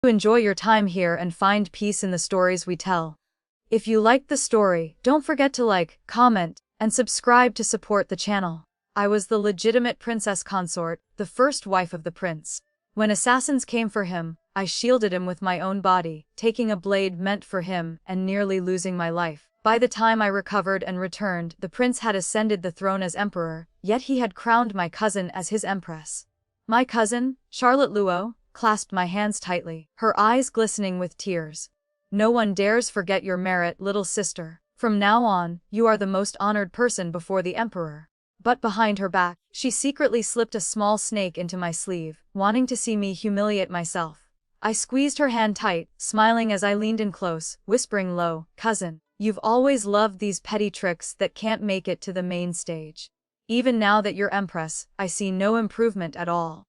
Enjoy your time here and find peace in the stories we tell. If you liked the story, don't forget to like, comment, and subscribe to support the channel. I was the legitimate princess consort, the first wife of the prince. When assassins came for him, I shielded him with my own body, taking a blade meant for him and nearly losing my life. By the time I recovered and returned, the prince had ascended the throne as emperor, yet he had crowned my cousin as his empress. My cousin, Charlotte Luo, clasped my hands tightly, her eyes glistening with tears. No one dares forget your merit, little sister. From now on, you are the most honored person before the emperor. But behind her back, she secretly slipped a small snake into my sleeve, wanting to see me humiliate myself. I squeezed her hand tight, smiling as I leaned in close, whispering low, "Cousin, you've always loved these petty tricks that can't make it to the main stage. Even now that you're empress, I see no improvement at all."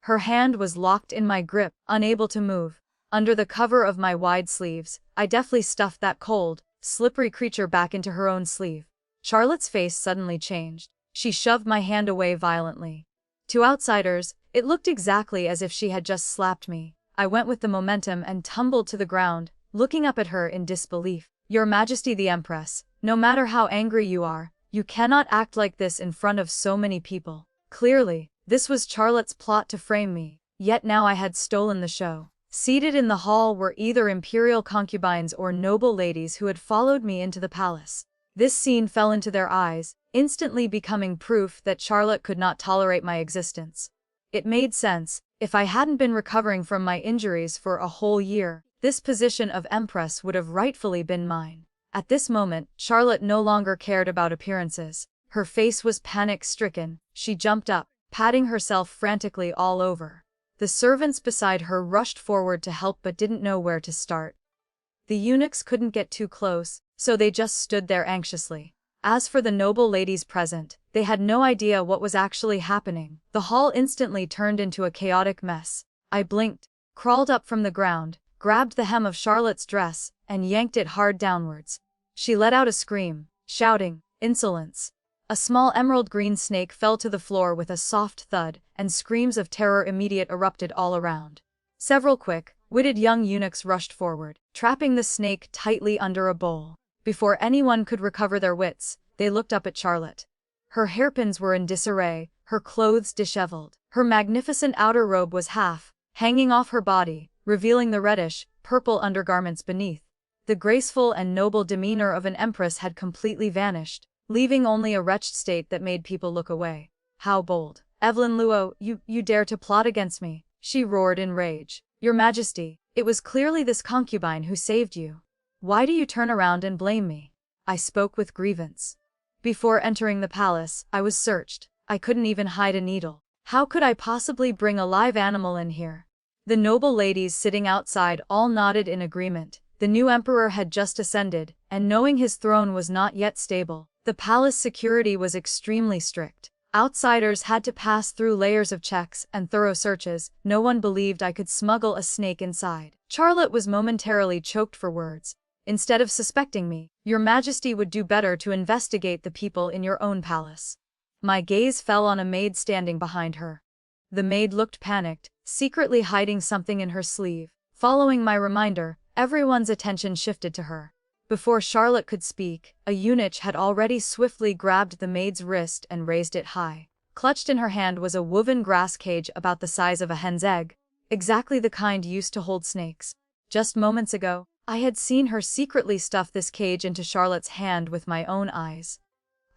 Her hand was locked in my grip, unable to move. Under the cover of my wide sleeves, I deftly stuffed that cold, slippery creature back into her own sleeve. Charlotte's face suddenly changed. She shoved my hand away violently. To outsiders, it looked exactly as if she had just slapped me. I went with the momentum and tumbled to the ground, looking up at her in disbelief. "Your Majesty the Empress, no matter how angry you are, you cannot act like this in front of so many people." Clearly, this was Charlotte's plot to frame me, yet now I had stolen the show. Seated in the hall were either imperial concubines or noble ladies who had followed me into the palace. This scene fell into their eyes, instantly becoming proof that Charlotte could not tolerate my existence. It made sense. If I hadn't been recovering from my injuries for a whole year, this position of Empress would have rightfully been mine. At this moment, Charlotte no longer cared about appearances. Her face was panic-stricken. She jumped up, patting herself frantically all over. The servants beside her rushed forward to help but didn't know where to start. The eunuchs couldn't get too close, so they just stood there anxiously. As for the noble ladies present, they had no idea what was actually happening. The hall instantly turned into a chaotic mess. I blinked, crawled up from the ground, grabbed the hem of Charlotte's dress, and yanked it hard downwards. She let out a scream, shouting, "Insolence!" A small emerald green snake fell to the floor with a soft thud, and screams of terror immediate erupted all around. Several quick-witted young eunuchs rushed forward, trapping the snake tightly under a bowl. Before anyone could recover their wits, they looked up at Charlotte. Her hairpins were in disarray, her clothes disheveled. Her magnificent outer robe was hanging off her body, revealing the reddish, purple undergarments beneath. The graceful and noble demeanor of an empress had completely vanished, leaving only a wretched state that made people look away. "How bold! Evelyn Luo, you dare to plot against me!" she roared in rage. "Your Majesty, it was clearly this concubine who saved you. Why do you turn around and blame me?" I spoke with grievance. Before entering the palace, I was searched. I couldn't even hide a needle. How could I possibly bring a live animal in here? The noble ladies sitting outside all nodded in agreement. The new emperor had just ascended, and knowing his throne was not yet stable, the palace security was extremely strict. Outsiders had to pass through layers of checks and thorough searches. No one believed I could smuggle a snake inside. Charlotte was momentarily choked for words. "Instead of suspecting me, Your Majesty would do better to investigate the people in your own palace." My gaze fell on a maid standing behind her. The maid looked panicked, secretly hiding something in her sleeve. Following my reminder, everyone's attention shifted to her. Before Charlotte could speak, a eunuch had already swiftly grabbed the maid's wrist and raised it high. Clutched in her hand was a woven grass cage about the size of a hen's egg, exactly the kind used to hold snakes. Just moments ago, I had seen her secretly stuff this cage into Charlotte's hand with my own eyes.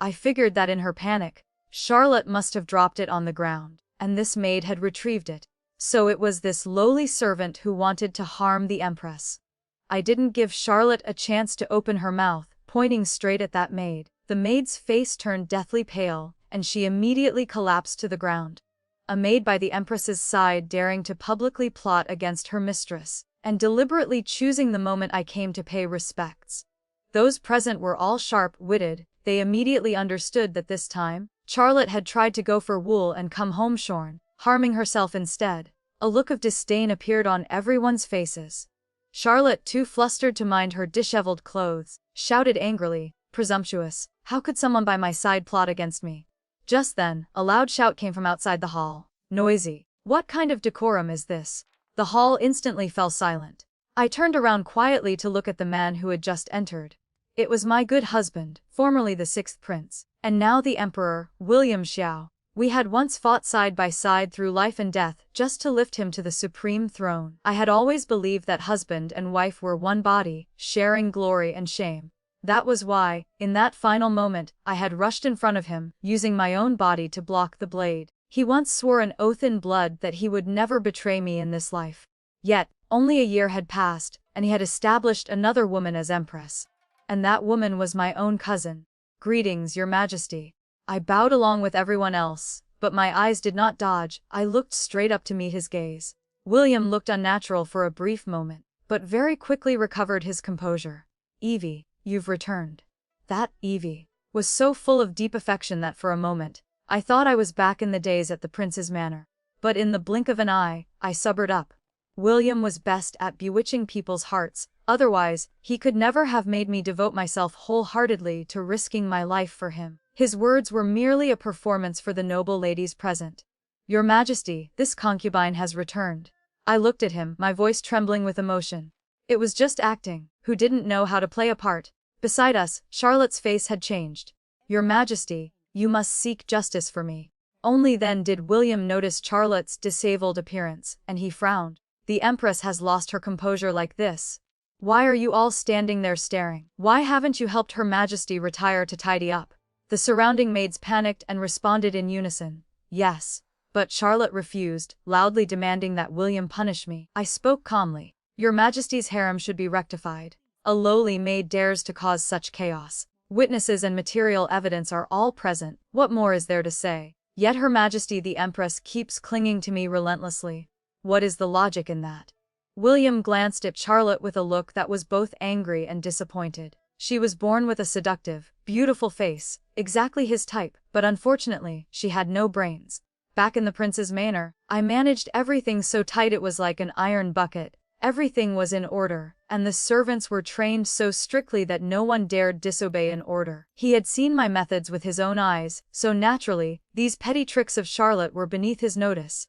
I figured that in her panic, Charlotte must have dropped it on the ground, and this maid had retrieved it. So it was this lowly servant who wanted to harm the Empress. I didn't give Charlotte a chance to open her mouth, pointing straight at that maid. The maid's face turned deathly pale, and she immediately collapsed to the ground. A maid by the Empress's side daring to publicly plot against her mistress, and deliberately choosing the moment I came to pay respects. Those present were all sharp-witted. They immediately understood that this time, Charlotte had tried to go for wool and come home shorn, harming herself instead. A look of disdain appeared on everyone's faces. Charlotte, too flustered to mind her disheveled clothes, shouted angrily, "Presumptuous! How could someone by my side plot against me?" Just then, a loud shout came from outside the hall. "Noisy! What kind of decorum is this? The hall instantly fell silent. I turned around quietly to look at the man who had just entered. It was my good husband, formerly the sixth prince, and now the emperor, William Xiao. We had once fought side by side through life and death just to lift him to the supreme throne. I had always believed that husband and wife were one body, sharing glory and shame. That was why, in that final moment, I had rushed in front of him, using my own body to block the blade. He once swore an oath in blood that he would never betray me in this life. Yet, only a year had passed, and he had established another woman as Empress. And that woman was my own cousin. "Greetings, Your Majesty." I bowed along with everyone else, but my eyes did not dodge. I looked straight up to meet his gaze. William looked unnatural for a brief moment, but very quickly recovered his composure. "Evie, you've returned." That Evie was so full of deep affection that for a moment, I thought I was back in the days at the prince's manor. But in the blink of an eye, I sobered up. William was best at bewitching people's hearts, otherwise, he could never have made me devote myself wholeheartedly to risking my life for him. His words were merely a performance for the noble ladies present. "Your Majesty, this concubine has returned." I looked at him, my voice trembling with emotion. It was just acting, who didn't know how to play a part. Beside us, Charlotte's face had changed. "Your Majesty, you must seek justice for me." Only then did William notice Charlotte's disabled appearance, and he frowned. "The Empress has lost her composure like this. Why are you all standing there staring? Why haven't you helped Her Majesty retire to tidy up?" The surrounding maids panicked and responded in unison, "Yes." But Charlotte refused, loudly demanding that William punish me. I spoke calmly. "Your Majesty's harem should be rectified. A lowly maid dares to cause such chaos. Witnesses and material evidence are all present. What more is there to say? Yet Her Majesty the Empress keeps clinging to me relentlessly. What is the logic in that?" William glanced at Charlotte with a look that was both angry and disappointed. She was born with a seductive, beautiful face, exactly his type, but unfortunately, she had no brains. Back in the prince's manor, I managed everything so tight it was like an iron bucket. Everything was in order, and the servants were trained so strictly that no one dared disobey an order. He had seen my methods with his own eyes, so naturally, these petty tricks of Charlotte were beneath his notice.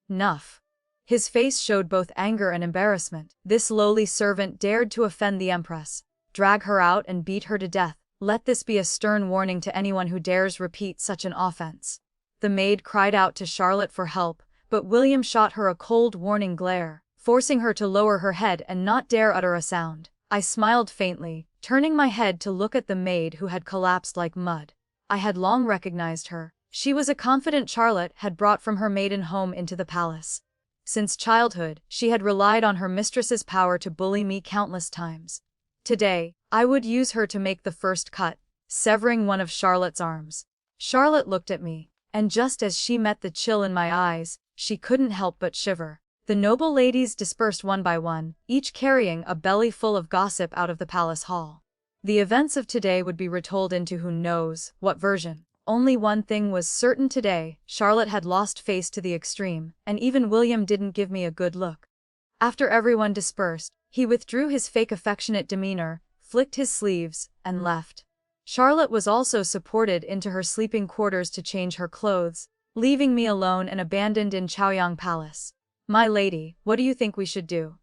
"Nuff." His face showed both anger and embarrassment. This lowly servant dared to offend the Empress. Drag her out and beat her to death. Let this be a stern warning to anyone who dares repeat such an offense. The maid cried out to Charlotte for help, but William shot her a cold warning glare, forcing her to lower her head and not dare utter a sound. I smiled faintly, turning my head to look at the maid who had collapsed like mud. I had long recognized her. She was a confidant Charlotte had brought from her maiden home into the palace. Since childhood, she had relied on her mistress's power to bully me countless times. Today, I would use her to make the first cut, severing one of Charlotte's arms. Charlotte looked at me, and just as she met the chill in my eyes, she couldn't help but shiver. The noble ladies dispersed one by one, each carrying a belly full of gossip out of the palace hall. The events of today would be retold into who knows what version. Only one thing was certain today: Charlotte had lost face to the extreme, and even William didn't give me a good look. After everyone dispersed, he withdrew his fake affectionate demeanor, flicked his sleeves, and left. Charlotte was also supported into her sleeping quarters to change her clothes, leaving me alone and abandoned in Xianxia Palace. "My lady, what do you think we should do?"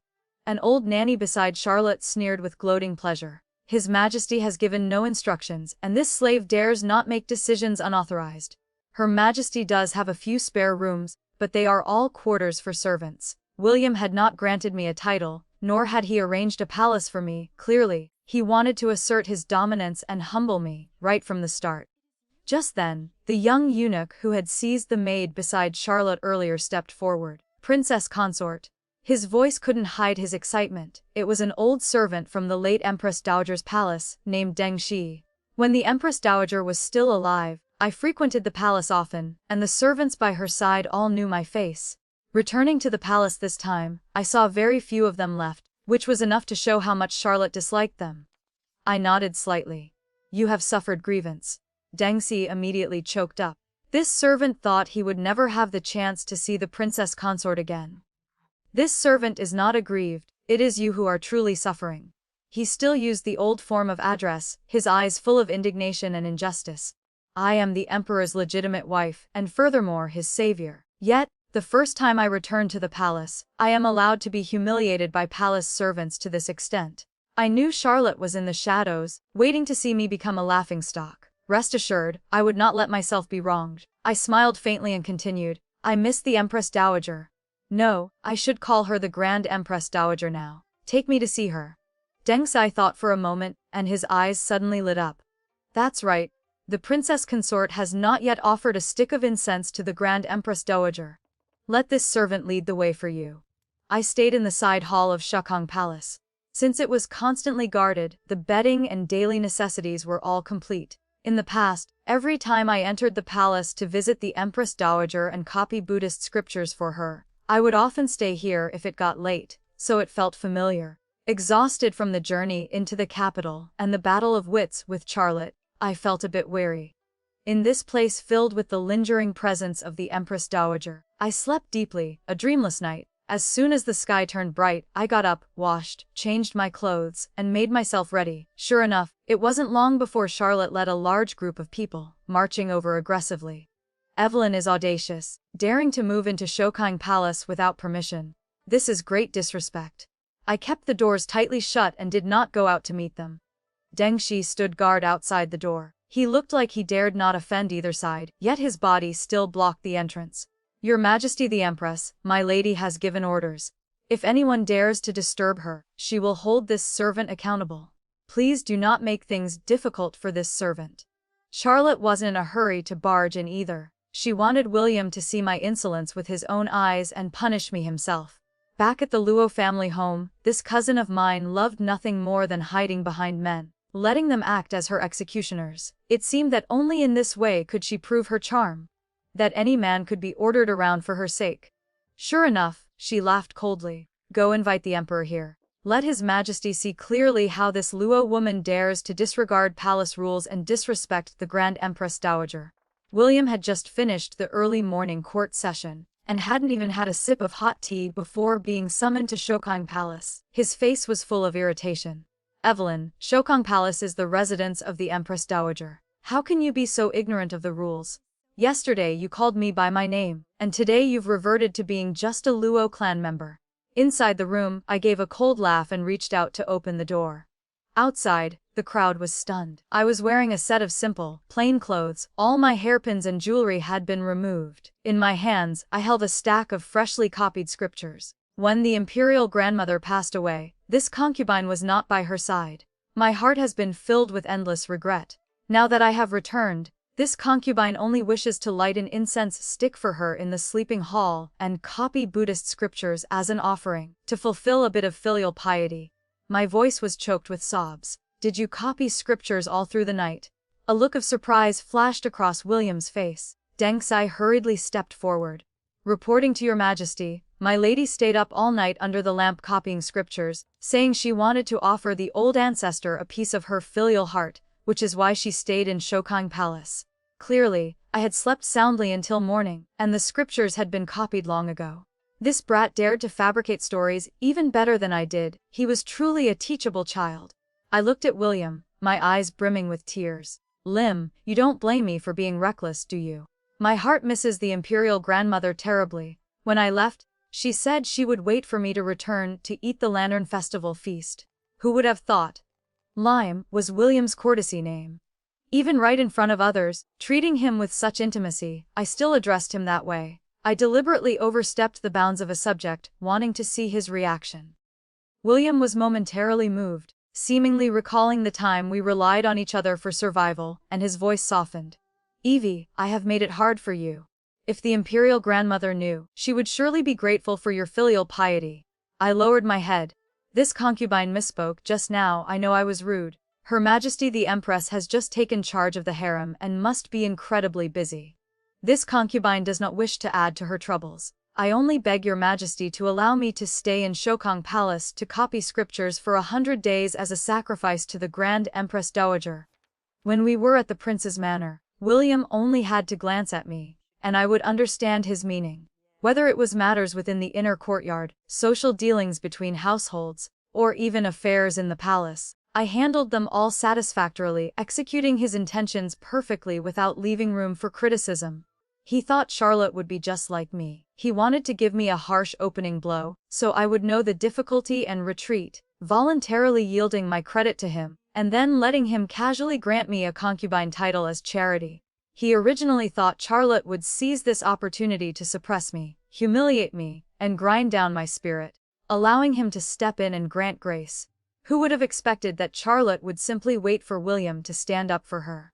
An old nanny beside Charlotte sneered with gloating pleasure. "His Majesty has given no instructions, and this slave dares not make decisions unauthorized. Her Majesty does have a few spare rooms, but they are all quarters for servants." William had not granted me a title, nor had he arranged a palace for me. Clearly, he wanted to assert his dominance and humble me, right from the start. Just then, the young eunuch who had seized the maid beside Charlotte earlier stepped forward. "Princess Consort." His voice couldn't hide his excitement. It was an old servant from the late Empress Dowager's palace, named Deng Shi. When the Empress Dowager was still alive, I frequented the palace often, and the servants by her side all knew my face. Returning to the palace this time, I saw very few of them left, which was enough to show how much Charlotte disliked them. I nodded slightly. "You have suffered grievance." Deng Shi immediately choked up. This servant thought he would never have the chance to see the Princess Consort again. "This servant is not aggrieved, it is you who are truly suffering." He still used the old form of address, his eyes full of indignation and injustice. "I am the Emperor's legitimate wife, and furthermore his savior." Yet, The first time I return to the palace, I am allowed to be humiliated by palace servants to this extent. I knew Charlotte was in the shadows, waiting to see me become a laughingstock. Rest assured, I would not let myself be wronged. I smiled faintly and continued, I miss the Empress Dowager. No, I should call her the Grand Empress Dowager now. Take me to see her. Deng Sai thought for a moment, and his eyes suddenly lit up. That's right. The Princess Consort has not yet offered a stick of incense to the Grand Empress Dowager. Let this servant lead the way for you. I stayed in the side hall of Shokong Palace. Since it was constantly guarded, the bedding and daily necessities were all complete. In the past, every time I entered the palace to visit the Empress Dowager and copy Buddhist scriptures for her, I would often stay here if it got late, so it felt familiar. Exhausted from the journey into the capital and the battle of wits with Charlotte, I felt a bit weary. In this place filled with the lingering presence of the Empress Dowager, I slept deeply, a dreamless night. As soon as the sky turned bright, I got up, washed, changed my clothes, and made myself ready. Sure enough, it wasn't long before Charlotte led a large group of people, marching over aggressively. Evelyn is audacious, daring to move into Shokong Palace without permission. This is great disrespect. I kept the doors tightly shut and did not go out to meet them. Deng Shi stood guard outside the door. He looked like he dared not offend either side, yet his body still blocked the entrance. Your Majesty the Empress, my lady has given orders. If anyone dares to disturb her, she will hold this servant accountable. Please do not make things difficult for this servant. Charlotte wasn't in a hurry to barge in either. She wanted William to see my insolence with his own eyes and punish me himself. Back at the Luo family home, this cousin of mine loved nothing more than hiding behind men, letting them act as her executioners. It seemed that only in this way could she prove her charm, that any man could be ordered around for her sake. Sure enough, she laughed coldly. Go invite the emperor here. Let his majesty see clearly how this Luo woman dares to disregard palace rules and disrespect the Grand Empress Dowager. William had just finished the early morning court session, and hadn't even had a sip of hot tea before being summoned to Shokong Palace. His face was full of irritation. Evelyn, Shokong Palace is the residence of the Empress Dowager. How can you be so ignorant of the rules? Yesterday you called me by my name, and today you've reverted to being just a Luo clan member. Inside the room, I gave a cold laugh and reached out to open the door. Outside, the crowd was stunned. I was wearing a set of simple, plain clothes. All my hairpins and jewelry had been removed. In my hands, I held a stack of freshly copied scriptures. When the imperial grandmother passed away, this concubine was not by her side. My heart has been filled with endless regret. Now that I have returned, this concubine only wishes to light an incense stick for her in the sleeping hall and copy Buddhist scriptures as an offering, to fulfill a bit of filial piety. My voice was choked with sobs. Did you copy scriptures all through the night? A look of surprise flashed across William's face. Deng Sai hurriedly stepped forward. Reporting to your majesty, my lady stayed up all night under the lamp copying scriptures, saying she wanted to offer the old ancestor a piece of her filial heart, which is why she stayed in Shokong Palace. Clearly, I had slept soundly until morning, and the scriptures had been copied long ago. This brat dared to fabricate stories even better than I did. He was truly a teachable child. I looked at William, my eyes brimming with tears. Lim, you don't blame me for being reckless, do you? My heart misses the imperial grandmother terribly. When I left, she said she would wait for me to return to eat the Lantern Festival feast. Who would have thought? Lime was William's courtesy name. Even right in front of others, treating him with such intimacy, I still addressed him that way. I deliberately overstepped the bounds of a subject, wanting to see his reaction. William was momentarily moved, seemingly recalling the time we relied on each other for survival, and his voice softened. Evie, I have made it hard for you. If the imperial grandmother knew, she would surely be grateful for your filial piety. I lowered my head. This concubine misspoke just now. I know I was rude. Her Majesty the Empress has just taken charge of the harem and must be incredibly busy. This concubine does not wish to add to her troubles. I only beg your Majesty to allow me to stay in Shokong Palace to copy scriptures for 100 days as a sacrifice to the Grand Empress Dowager. When we were at the prince's manor, William only had to glance at me, and I would understand his meaning. Whether it was matters within the inner courtyard, social dealings between households, or even affairs in the palace, I handled them all satisfactorily, executing his intentions perfectly without leaving room for criticism. He thought Charlotte would be just like me. He wanted to give me a harsh opening blow, so I would know the difficulty and retreat, voluntarily yielding my credit to him, and then letting him casually grant me a concubine title as charity. He originally thought Charlotte would seize this opportunity to suppress me, humiliate me, and grind down my spirit, allowing him to step in and grant grace. Who would have expected that Charlotte would simply wait for William to stand up for her?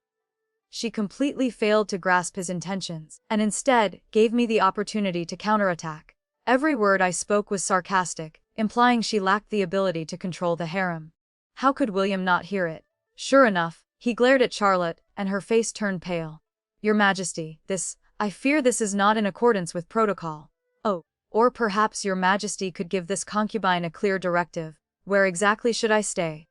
She completely failed to grasp his intentions, and instead gave me the opportunity to counterattack. Every word I spoke was sarcastic, implying she lacked the ability to control the harem. How could William not hear it? Sure enough, he glared at Charlotte, and her face turned pale. Your Majesty, I fear this is not in accordance with protocol. Oh, or perhaps your Majesty could give this concubine a clear directive. Where exactly should I stay?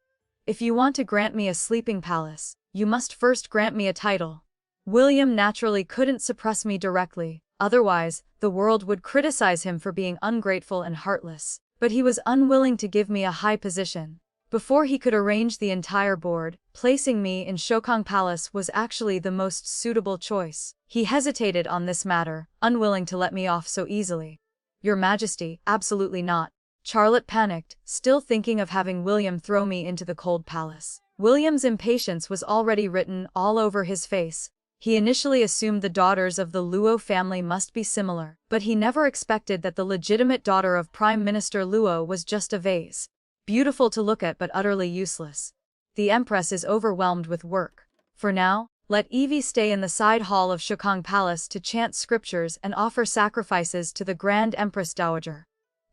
If you want to grant me a sleeping palace, you must first grant me a title. William naturally couldn't suppress me directly, otherwise, the world would criticize him for being ungrateful and heartless. But he was unwilling to give me a high position. Before he could arrange the entire board, placing me in Shokong Palace was actually the most suitable choice. He hesitated on this matter, unwilling to let me off so easily. Your Majesty, absolutely not. Charlotte panicked, still thinking of having William throw me into the cold palace. William's impatience was already written all over his face. He initially assumed the daughters of the Luo family must be similar, but he never expected that the legitimate daughter of Prime Minister Luo was just a vase. Beautiful to look at but utterly useless. The Empress is overwhelmed with work. For now, let Evie stay in the side hall of Shokong Palace to chant scriptures and offer sacrifices to the Grand Empress Dowager.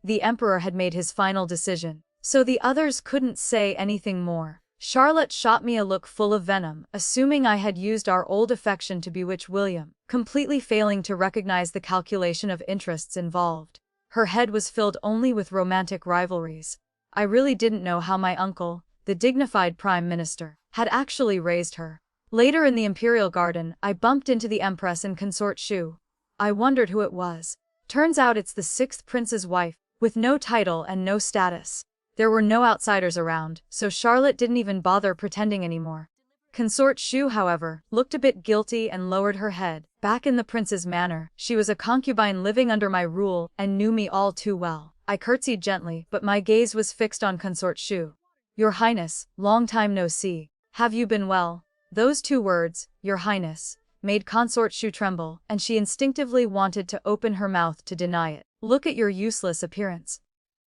The Emperor had made his final decision, so the others couldn't say anything more. Charlotte shot me a look full of venom, assuming I had used our old affection to bewitch William, completely failing to recognize the calculation of interests involved. Her head was filled only with romantic rivalries. I really didn't know how my uncle, the dignified Prime Minister, had actually raised her. Later in the Imperial Garden, I bumped into the Empress and Consort Shu. I wondered who it was. Turns out it's the 6th prince's wife, with no title and no status. There were no outsiders around, so Charlotte didn't even bother pretending anymore. Consort Shu, however, looked a bit guilty and lowered her head. Back in the prince's manor, she was a concubine living under my rule and knew me all too well. I curtsied gently, but my gaze was fixed on Consort Shu. Your Highness, long time no see. Have you been well? Those 2 words, Your Highness, made Consort Shu tremble, and she instinctively wanted to open her mouth to deny it. Look at your useless appearance.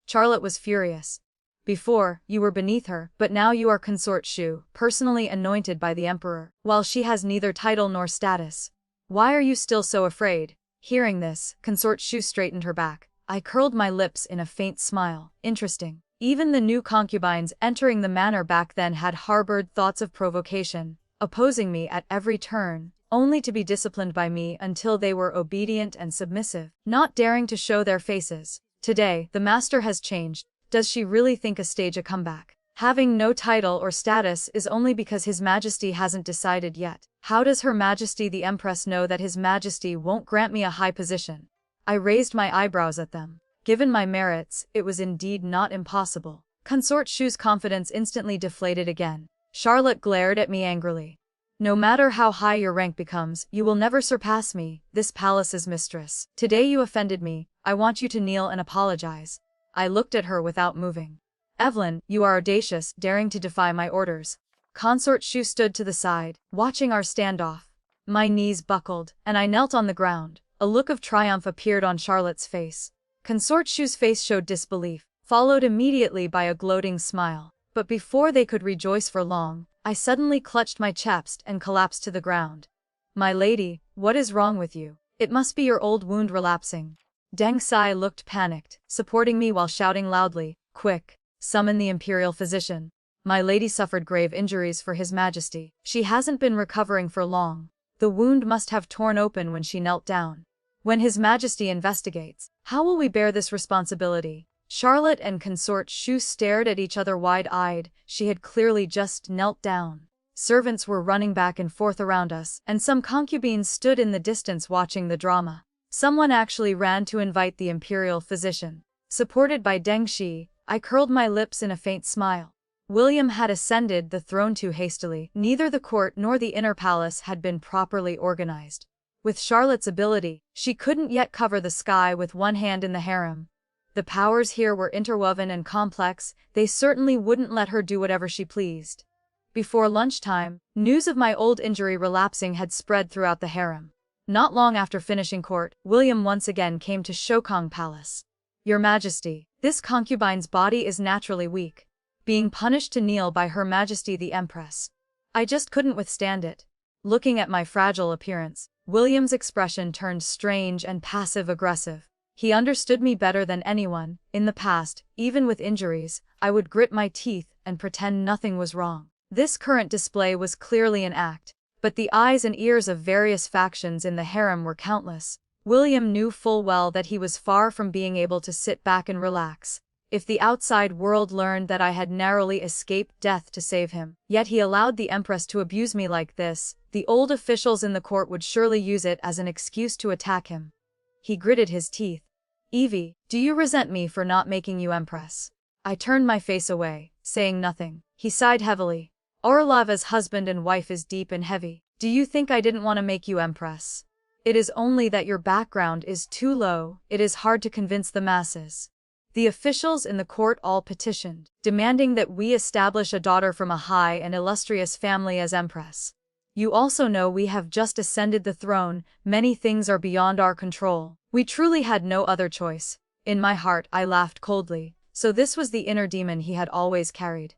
Charlotte was furious. Before, you were beneath her, but now you are Consort Shu, personally anointed by the Emperor, while she has neither title nor status. Why are you still so afraid? Hearing this, Consort Shu straightened her back. I curled my lips in a faint smile. Interesting. Even the new concubines entering the manor back then had harbored thoughts of provocation, opposing me at every turn, only to be disciplined by me until they were obedient and submissive, not daring to show their faces. Today, the master has changed. Does she really think a stage a comeback? Having no title or status is only because His Majesty hasn't decided yet. How does Her Majesty the Empress know that His Majesty won't grant me a high position? I raised my eyebrows at them. Given my merits, it was indeed not impossible. Consort Shu's confidence instantly deflated again. Charlotte glared at me angrily. No matter how high your rank becomes, you will never surpass me, this palace's mistress. Today you offended me. I want you to kneel and apologize. I looked at her without moving. Evelyn, you are audacious, daring to defy my orders. Consort Shu stood to the side, watching our standoff. My knees buckled, and I knelt on the ground. A look of triumph appeared on Charlotte's face. Consort Shu's face showed disbelief, followed immediately by a gloating smile. But before they could rejoice for long, I suddenly clutched my chest and collapsed to the ground. My lady, what is wrong with you? It must be your old wound relapsing. Deng Sai looked panicked, supporting me while shouting loudly, Quick, summon the imperial physician. My lady suffered grave injuries for His Majesty. She hasn't been recovering for long. The wound must have torn open when she knelt down. When His Majesty investigates, how will we bear this responsibility? Charlotte and Consort Shu stared at each other wide-eyed. She had clearly just knelt down. Servants were running back and forth around us, and some concubines stood in the distance watching the drama. Someone actually ran to invite the imperial physician. Supported by Deng Shi, I curled my lips in a faint smile. William had ascended the throne too hastily. Neither the court nor the inner palace had been properly organized. With Charlotte's ability, she couldn't yet cover the sky with one hand in the harem. The powers here were interwoven and complex, they certainly wouldn't let her do whatever she pleased. Before lunchtime, news of my old injury relapsing had spread throughout the harem. Not long after finishing court, William once again came to Shokong Palace. Your Majesty, this concubine's body is naturally weak, being punished to kneel by Her Majesty the Empress. I just couldn't withstand it. Looking at my fragile appearance, William's expression turned strange and passive-aggressive. He understood me better than anyone. In the past, even with injuries, I would grit my teeth and pretend nothing was wrong. This current display was clearly an act, but the eyes and ears of various factions in the harem were countless. William knew full well that he was far from being able to sit back and relax. If the outside world learned that I had narrowly escaped death to save him, yet he allowed the Empress to abuse me like this, the old officials in the court would surely use it as an excuse to attack him. He gritted his teeth. Evie, do you resent me for not making you Empress? I turned my face away, saying nothing. He sighed heavily. Our love as husband and wife is deep and heavy. Do you think I didn't want to make you Empress? It is only that your background is too low, it is hard to convince the masses. The officials in the court all petitioned, demanding that we establish a daughter from a high and illustrious family as Empress. You also know we have just ascended the throne, many things are beyond our control. We truly had no other choice. In my heart I laughed coldly, so this was the inner demon he had always carried.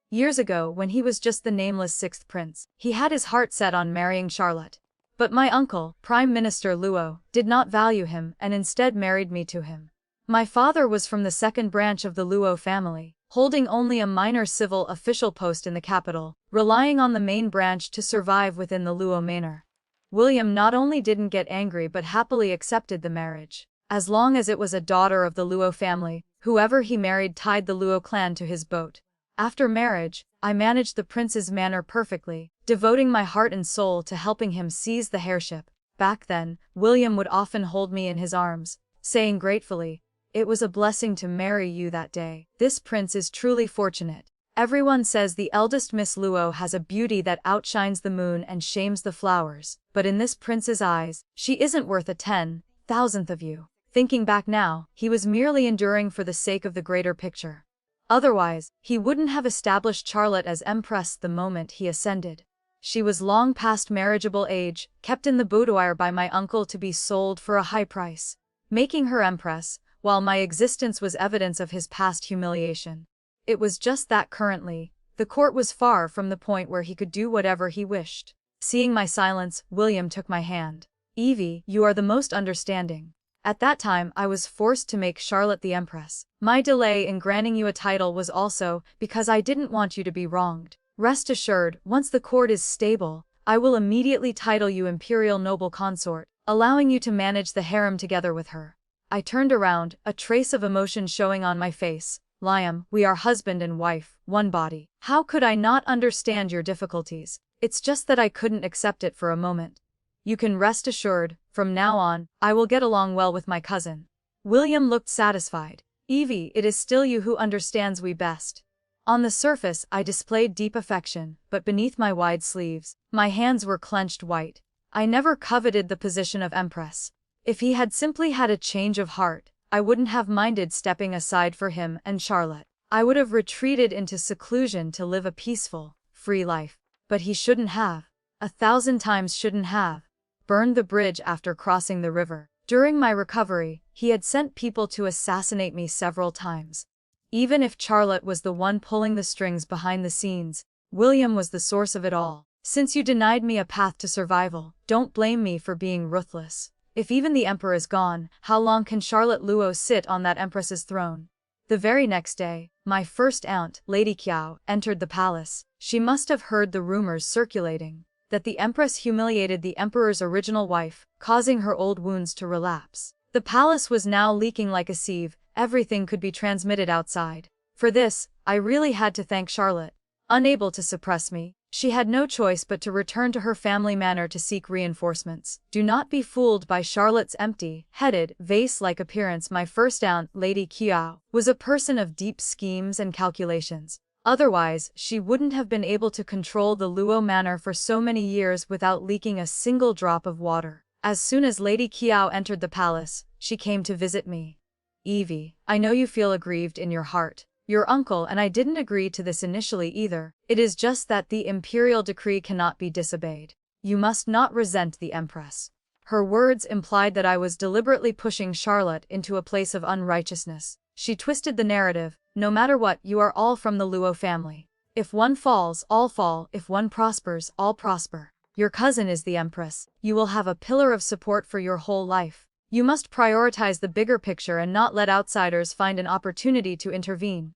Years ago, when he was just the nameless sixth prince, he had his heart set on marrying Charlotte. But my uncle, Prime Minister Luo, did not value him and instead married me to him. My father was from the second branch of the Luo family, holding only a minor civil official post in the capital, relying on the main branch to survive within the Luo manor. William not only didn't get angry but happily accepted the marriage. As long as it was a daughter of the Luo family, whoever he married tied the Luo clan to his boat. After marriage, I managed the prince's manor perfectly, devoting my heart and soul to helping him seize the heirship. Back then, William would often hold me in his arms, saying gratefully, "It was a blessing to marry you that day. This prince is truly fortunate." Everyone says the eldest Miss Luo has a beauty that outshines the moon and shames the flowers, but in this prince's eyes, she isn't worth a 10,000th of you. Thinking back now, he was merely enduring for the sake of the greater picture. Otherwise, he wouldn't have established Charlotte as Empress the moment he ascended. She was long past marriageable age, kept in the boudoir by my uncle to be sold for a high price, making her Empress, while my existence was evidence of his past humiliation. It was just that currently, the court was far from the point where he could do whatever he wished. Seeing my silence, William took my hand. Evie, you are the most understanding. At that time I was forced to make Charlotte the Empress. My delay in granting you a title was also because I didn't want you to be wronged. Rest assured, once the court is stable, I will immediately title you Imperial Noble Consort, allowing you to manage the harem together with her. I turned around, a trace of emotion showing on my face. Liam, we are husband and wife, one body. How could I not understand your difficulties? It's just that I couldn't accept it for a moment. You can rest assured, from now on, I will get along well with my cousin. William looked satisfied. Evie, it is still you who understands we best. On the surface, I displayed deep affection, but beneath my wide sleeves, my hands were clenched white. I never coveted the position of Empress. If he had simply had a change of heart, I wouldn't have minded stepping aside for him and Charlotte. I would have retreated into seclusion to live a peaceful, free life. But he shouldn't have. 1,000 times shouldn't have. Burned the bridge after crossing the river. During my recovery, he had sent people to assassinate me several times. Even if Charlotte was the one pulling the strings behind the scenes, William was the source of it all. Since you denied me a path to survival, don't blame me for being ruthless. If even the Emperor is gone, how long can Charlotte Luo sit on that Empress's throne? The very next day, my first aunt, Lady Qiao, entered the palace. She must have heard the rumors circulating that the Empress humiliated the Emperor's original wife, causing her old wounds to relapse. The palace was now leaking like a sieve, everything could be transmitted outside. For this, I really had to thank Charlotte. Unable to suppress me, she had no choice but to return to her family manor to seek reinforcements. Do not be fooled by Charlotte's empty-headed, vase-like appearance. My first aunt, Lady Qiao, was a person of deep schemes and calculations. Otherwise, she wouldn't have been able to control the Luo manor for so many years without leaking a single drop of water. As soon as Lady Qiao entered the palace, she came to visit me. Evie, I know you feel aggrieved in your heart. Your uncle and I didn't agree to this initially either. It is just that the imperial decree cannot be disobeyed. You must not resent the Empress. Her words implied that I was deliberately pushing Charlotte into a place of unrighteousness. She twisted the narrative. No matter what, you are all from the Luo family. If one falls, all fall. If one prospers, all prosper. Your cousin is the Empress. You will have a pillar of support for your whole life. You must prioritize the bigger picture and not let outsiders find an opportunity to intervene.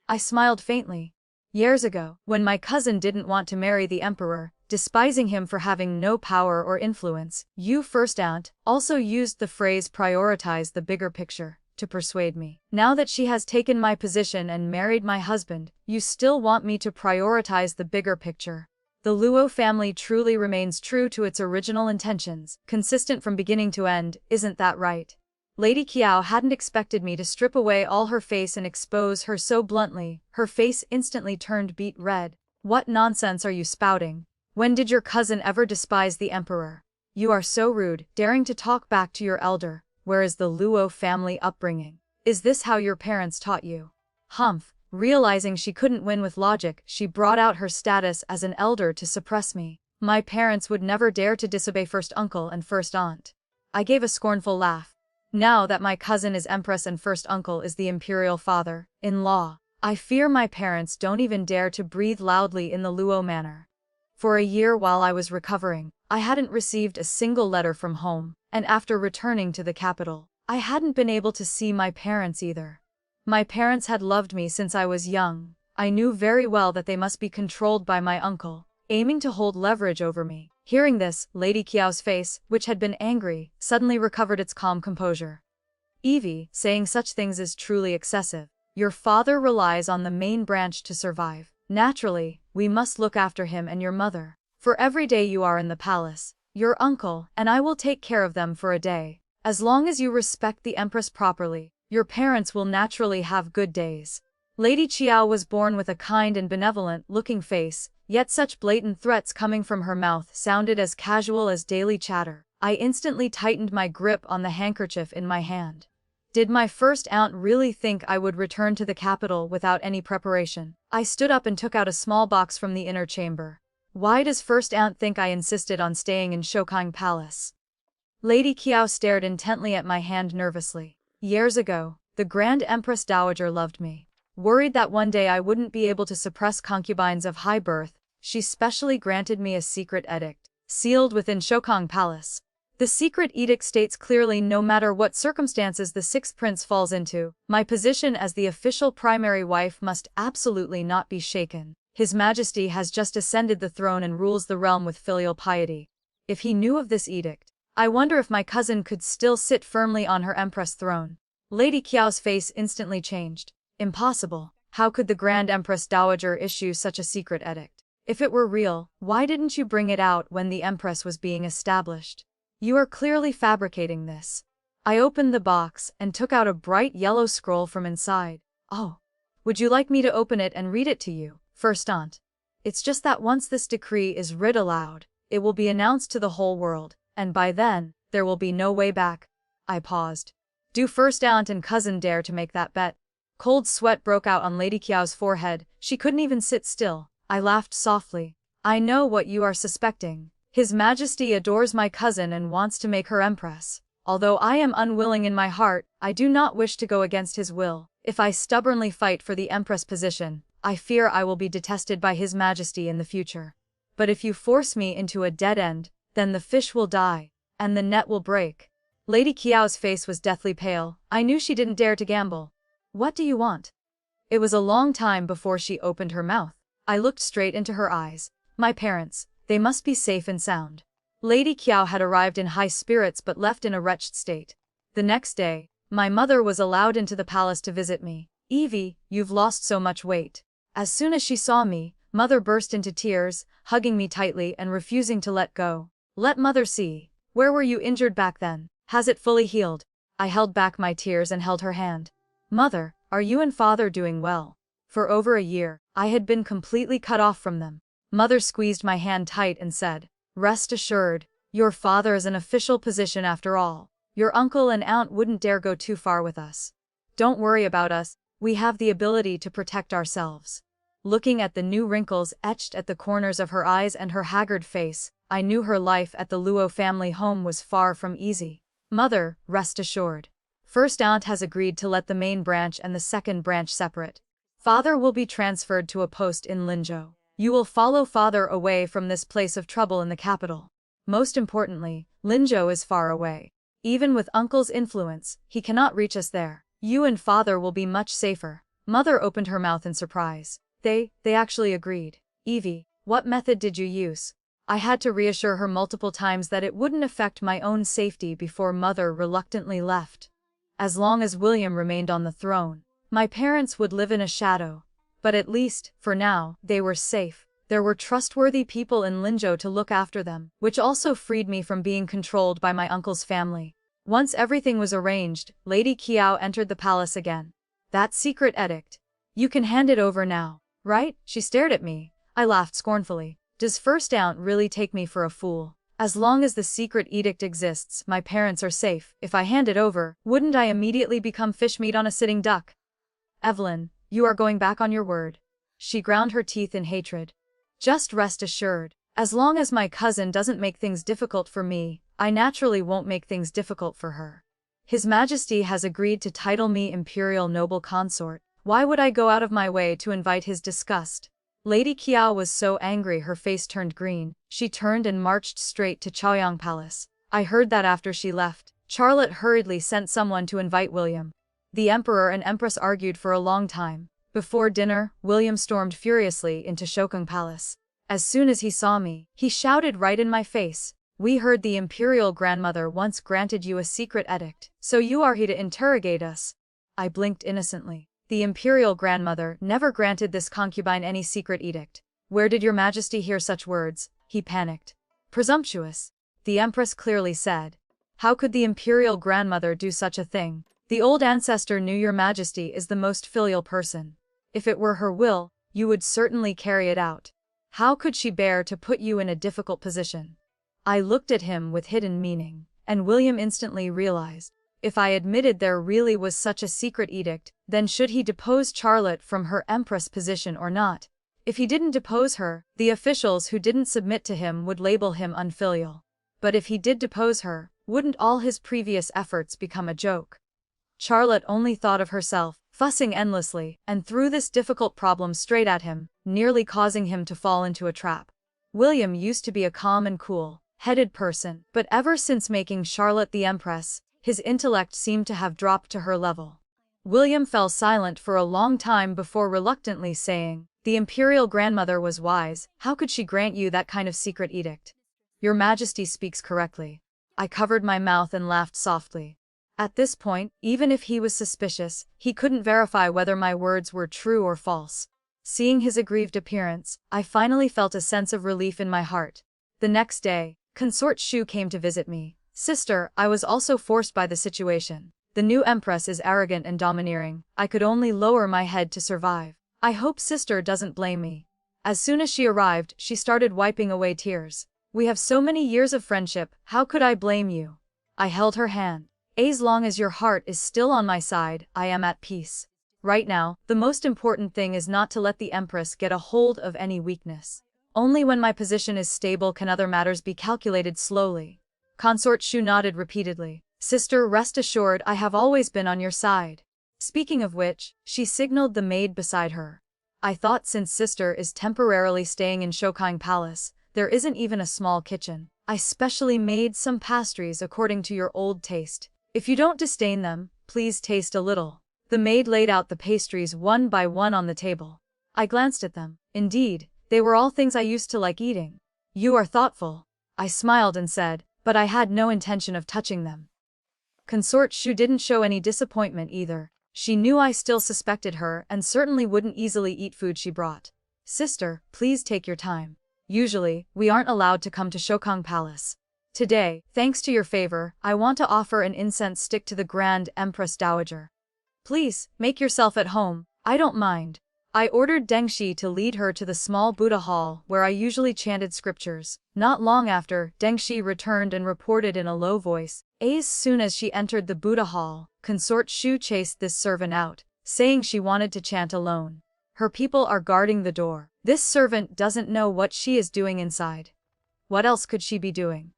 I smiled faintly. Years ago, when my cousin didn't want to marry the emperor, despising him for having no power or influence, you, first aunt, also used the phrase prioritize the bigger picture to persuade me. Now that she has taken my position and married my husband, you still want me to prioritize the bigger picture. The Luo family truly remains true to its original intentions, consistent from beginning to end, isn't that right? Lady Qiao hadn't expected me to strip away all her face and expose her so bluntly. Her face instantly turned beet red. What nonsense are you spouting? When did your cousin ever despise the emperor? You are so rude, daring to talk back to your elder. Where is the Luo family upbringing? Is this how your parents taught you? Humph. Realizing she couldn't win with logic, she brought out her status as an elder to suppress me. My parents would never dare to disobey first uncle and first aunt. I gave a scornful laugh. Now that my cousin is Empress and first uncle is the imperial father-in-law, I fear my parents don't even dare to breathe loudly in the Luo manner. For a year while I was recovering, I hadn't received a single letter from home, and after returning to the capital, I hadn't been able to see my parents either. My parents had loved me since I was young. I knew very well that they must be controlled by my uncle, aiming to hold leverage over me. Hearing this, Lady Qiao's face, which had been angry, suddenly recovered its calm composure. Evie, saying such things is truly excessive. Your father relies on the main branch to survive. Naturally, we must look after him and your mother. For every day you are in the palace, your uncle and I will take care of them for a day. As long as you respect the Empress properly, your parents will naturally have good days. Lady Qiao was born with a kind and benevolent-looking face, yet such blatant threats coming from her mouth sounded as casual as daily chatter. I instantly tightened my grip on the handkerchief in my hand. Did my first aunt really think I would return to the capital without any preparation? I stood up and took out a small box from the inner chamber. Why does first aunt think I insisted on staying in Shokong Palace? Lady Qiao stared intently at my hand nervously. Years ago, the Grand Empress Dowager loved me. Worried that one day I wouldn't be able to suppress concubines of high birth, she specially granted me a secret edict, sealed within Shokong Palace. The secret edict states clearly no matter what circumstances the sixth prince falls into, my position as the official primary wife must absolutely not be shaken. His Majesty has just ascended the throne and rules the realm with filial piety. If he knew of this edict, I wonder if my cousin could still sit firmly on her Empress throne. Lady Qiao's face instantly changed. Impossible. How could the Grand Empress Dowager issue such a secret edict? If it were real, why didn't you bring it out when the Empress was being established? You are clearly fabricating this. I opened the box and took out a bright yellow scroll from inside. Oh. Would you like me to open it and read it to you, first aunt? It's just that once this decree is read aloud, it will be announced to the whole world, and by then, there will be no way back. I paused. Do first aunt and cousin dare to make that bet? Cold sweat broke out on Lady Qiao's forehead. She couldn't even sit still. I laughed softly. I know what you are suspecting. His Majesty adores my cousin and wants to make her Empress. Although I am unwilling in my heart, I do not wish to go against his will. If I stubbornly fight for the Empress position, I fear I will be detested by His Majesty in the future. But if you force me into a dead end, then the fish will die, and the net will break. Lady Qiao's face was deathly pale. I knew she didn't dare to gamble. What do you want? It was a long time before she opened her mouth. I looked straight into her eyes. My parents, they must be safe and sound. Lady Qiao had arrived in high spirits but left in a wretched state. The next day, my mother was allowed into the palace to visit me. Evie, you've lost so much weight. As soon as she saw me, mother burst into tears, hugging me tightly and refusing to let go. Let mother see. Where were you injured back then? Has it fully healed? I held back my tears and held her hand. Mother, are you and father doing well? For over a year, I had been completely cut off from them. Mother squeezed my hand tight and said, rest assured, Your father is an official position after all. Your uncle and aunt wouldn't dare go too far with us. Don't worry about us, we have the ability to protect ourselves. Looking at the new wrinkles etched at the corners of her eyes and her haggard face, I knew her life at the Luo family home was far from easy. Mother, rest assured. First aunt has agreed to let the main branch and the second branch separate. Father will be transferred to a post in Linzhou. You will follow father away from this place of trouble in the capital. Most importantly, Linzhou is far away. Even with uncle's influence, he cannot reach us there. You and father will be much safer. Mother opened her mouth in surprise. They actually agreed. Evie, what method did you use? I had to reassure her multiple times that it wouldn't affect my own safety before mother reluctantly left. As long as William remained on the throne, my parents would live in a shadow. But at least, for now, they were safe. There were trustworthy people in Linzhou to look after them, which also freed me from being controlled by my uncle's family. Once everything was arranged, Lady Qiao entered the palace again. That secret edict. You can hand it over now, right? She stared at me. I laughed scornfully. Does first aunt really take me for a fool? As long as the secret edict exists, my parents are safe. If I hand it over, wouldn't I immediately become fish meat on a sitting duck? Evelyn, you are going back on your word. She ground her teeth in hatred. Just rest assured. As long as my cousin doesn't make things difficult for me, I naturally won't make things difficult for her. His Majesty has agreed to title me Imperial Noble Consort. Why would I go out of my way to invite his disgust? Lady Qiao was so angry her face turned green. She turned and marched straight to Shokong Palace. I heard that after she left, Charlotte hurriedly sent someone to invite William. The Emperor and Empress argued for a long time. Before dinner, William stormed furiously into Shokong Palace. As soon as he saw me, he shouted right in my face. We heard the Imperial Grandmother once granted you a secret edict, so you are here to interrogate us. I blinked innocently. The Imperial Grandmother never granted this concubine any secret edict. Where did your Majesty hear such words? He panicked. Presumptuous. The Empress clearly said. How could the Imperial Grandmother do such a thing? The old ancestor knew your Majesty is the most filial person. If it were her will, you would certainly carry it out. How could she bear to put you in a difficult position? I looked at him with hidden meaning, and William instantly realized. If I admitted there really was such a secret edict, then should he depose Charlotte from her Empress position or not? If he didn't depose her, the officials who didn't submit to him would label him unfilial. But if he did depose her, wouldn't all his previous efforts become a joke? Charlotte only thought of herself, fussing endlessly, and threw this difficult problem straight at him, nearly causing him to fall into a trap. William used to be a calm and cool-headed person, but ever since making Charlotte the Empress, his intellect seemed to have dropped to her level. William fell silent for a long time before reluctantly saying, the Imperial Grandmother was wise. How could she grant you that kind of secret edict? Your Majesty speaks correctly. I covered my mouth and laughed softly. At this point, even if he was suspicious, he couldn't verify whether my words were true or false. Seeing his aggrieved appearance, I finally felt a sense of relief in my heart. The next day, Consort Shu came to visit me. Sister, I was also forced by the situation. The new Empress is arrogant and domineering. I could only lower my head to survive. I hope sister doesn't blame me. As soon as she arrived, she started wiping away tears. We have so many years of friendship, how could I blame you? I held her hand. As long as your heart is still on my side, I am at peace. Right now, the most important thing is not to let the Empress get a hold of any weakness. Only when my position is stable can other matters be calculated slowly. Consort Shu nodded repeatedly. Sister, rest assured I have always been on your side. Speaking of which, she signaled the maid beside her. I thought since sister is temporarily staying in Shokong Palace, there isn't even a small kitchen. I specially made some pastries according to your old taste. If you don't disdain them, please taste a little. The maid laid out the pastries one by one on the table. I glanced at them. Indeed, they were all things I used to like eating. You are thoughtful. I smiled and said, but I had no intention of touching them. Consort Shu didn't show any disappointment either. She knew I still suspected her and certainly wouldn't easily eat food she brought. Sister, please take your time. Usually, we aren't allowed to come to Shokong Palace. Today, thanks to your favor, I want to offer an incense stick to the Grand Empress Dowager. Please, make yourself at home, I don't mind. I ordered Dengxi to lead her to the small Buddha hall where I usually chanted scriptures. Not long after, Dengxi returned and reported in a low voice. As soon as she entered the Buddha hall, Consort Shu chased this servant out, saying she wanted to chant alone. Her people are guarding the door. This servant doesn't know what she is doing inside. What else could she be doing?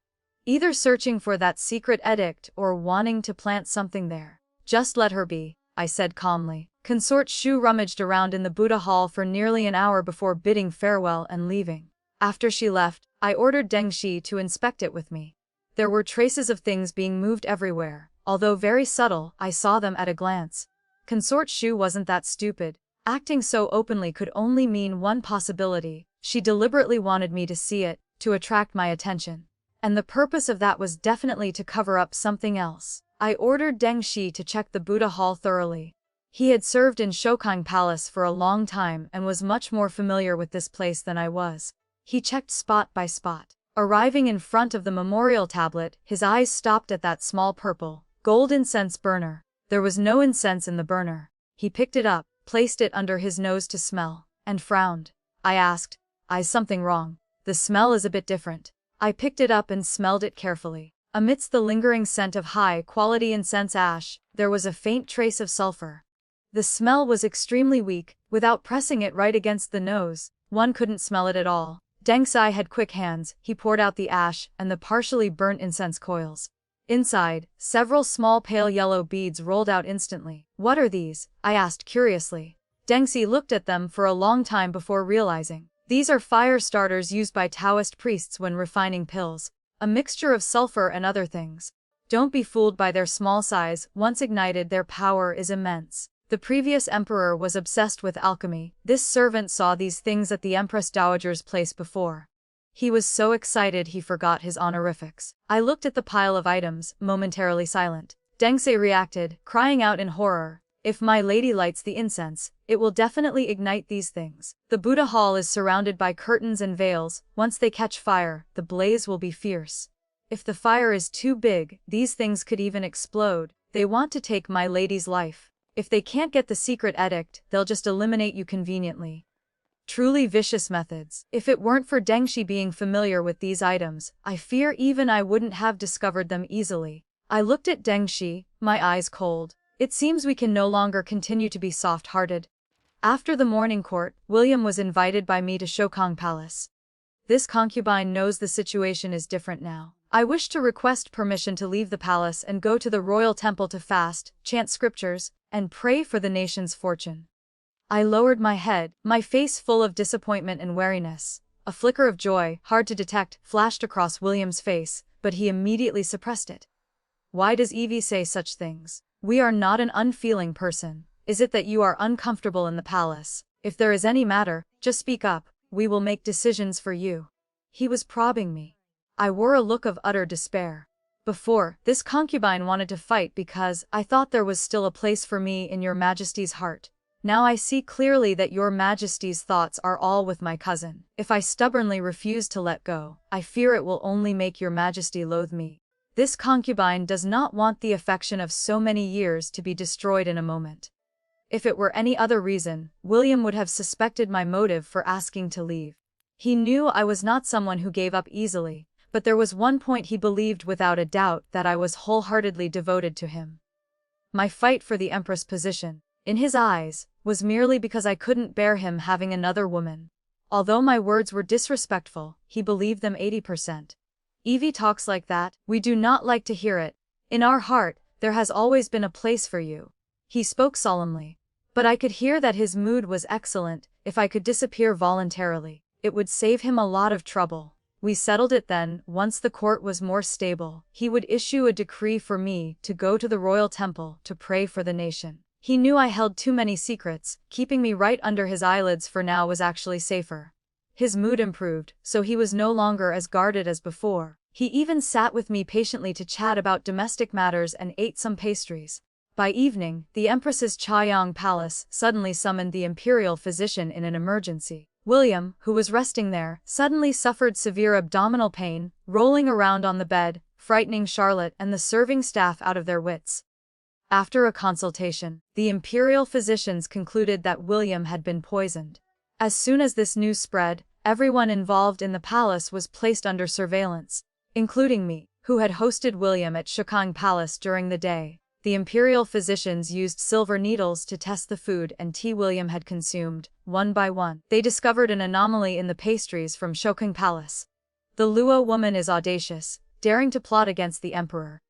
Either searching for that secret edict or wanting to plant something there. Just let her be, I said calmly. Consort Shu rummaged around in the Buddha hall for nearly an hour before bidding farewell and leaving. After she left, I ordered Dengxi to inspect it with me. There were traces of things being moved everywhere. Although very subtle, I saw them at a glance. Consort Shu wasn't that stupid. Acting so openly could only mean one possibility. She deliberately wanted me to see it, to attract my attention. And the purpose of that was definitely to cover up something else. I ordered Dengxi to check the Buddha hall thoroughly. He had served in Shokong Palace for a long time and was much more familiar with this place than I was. He checked spot by spot. Arriving in front of the memorial tablet, his eyes stopped at that small purple, gold incense burner. There was no incense in the burner. He picked it up, placed it under his nose to smell, and frowned. I asked, "Is something wrong? The smell is a bit different." I picked it up and smelled it carefully. Amidst the lingering scent of high-quality incense ash, there was a faint trace of sulfur. The smell was extremely weak. Without pressing it right against the nose, one couldn't smell it at all. Dengxi had quick hands. He poured out the ash and the partially burnt incense coils. Inside, several small pale yellow beads rolled out instantly. "What are these?" I asked curiously. Dengxi looked at them for a long time before realizing. "These are fire starters used by Taoist priests when refining pills. A mixture of sulfur and other things. Don't be fooled by their small size. Once ignited, their power is immense." The previous emperor was obsessed with alchemy. This servant saw these things at the Empress Dowager's place before. He was so excited he forgot his honorifics. I looked at the pile of items, momentarily silent. Dengxi reacted, crying out in horror, "If my lady lights the incense, it will definitely ignite these things." The Buddha hall is surrounded by curtains and veils. Once they catch fire, the blaze will be fierce. If the fire is too big, these things could even explode. They want to take my lady's life. If they can't get the secret edict, they'll just eliminate you conveniently. Truly vicious methods. If it weren't for Dengxi being familiar with these items, I fear even I wouldn't have discovered them easily. I looked at Dengxi, my eyes cold. It seems we can no longer continue to be soft-hearted. After the morning court, William was invited by me to Shokong Palace. This concubine knows the situation is different now. I wish to request permission to leave the palace and go to the royal temple to fast, chant scriptures, and pray for the nation's fortune. I lowered my head, my face full of disappointment and wariness. A flicker of joy, hard to detect, flashed across William's face, but he immediately suppressed it. Why does Evie say such things? We are not an unfeeling person. Is it that you are uncomfortable in the palace? If there is any matter, just speak up. We will make decisions for you. He was probing me. I wore a look of utter despair. Before, this concubine wanted to fight because I thought there was still a place for me in your majesty's heart. Now I see clearly that your majesty's thoughts are all with my cousin. If I stubbornly refuse to let go, I fear it will only make your majesty loathe me. This concubine does not want the affection of so many years to be destroyed in a moment. If it were any other reason, William would have suspected my motive for asking to leave. He knew I was not someone who gave up easily. But there was one point he believed without a doubt, that I was wholeheartedly devoted to him. My fight for the Empress position, in his eyes, was merely because I couldn't bear him having another woman. Although my words were disrespectful, he believed them 80%. Evie talks like that, we do not like to hear it. In our heart, there has always been a place for you. He spoke solemnly. But I could hear that his mood was excellent. If I could disappear voluntarily, it would save him a lot of trouble. We settled it then. Once the court was more stable, he would issue a decree for me to go to the royal temple to pray for the nation. He knew I held too many secrets. Keeping me right under his eyelids for now was actually safer. His mood improved, so he was no longer as guarded as before. He even sat with me patiently to chat about domestic matters and ate some pastries. By evening, the Empress's Xianxia Palace suddenly summoned the imperial physician in an emergency. William, who was resting there, suddenly suffered severe abdominal pain, rolling around on the bed, frightening Charlotte and the serving staff out of their wits. After a consultation, the imperial physicians concluded that William had been poisoned. As soon as this news spread, everyone involved in the palace was placed under surveillance, including me, who had hosted William at Shokong Palace during the day. The imperial physicians used silver needles to test the food and tea William had consumed, one by one. They discovered an anomaly in the pastries from Shokong Palace. The Luo woman is audacious, daring to plot against the emperor.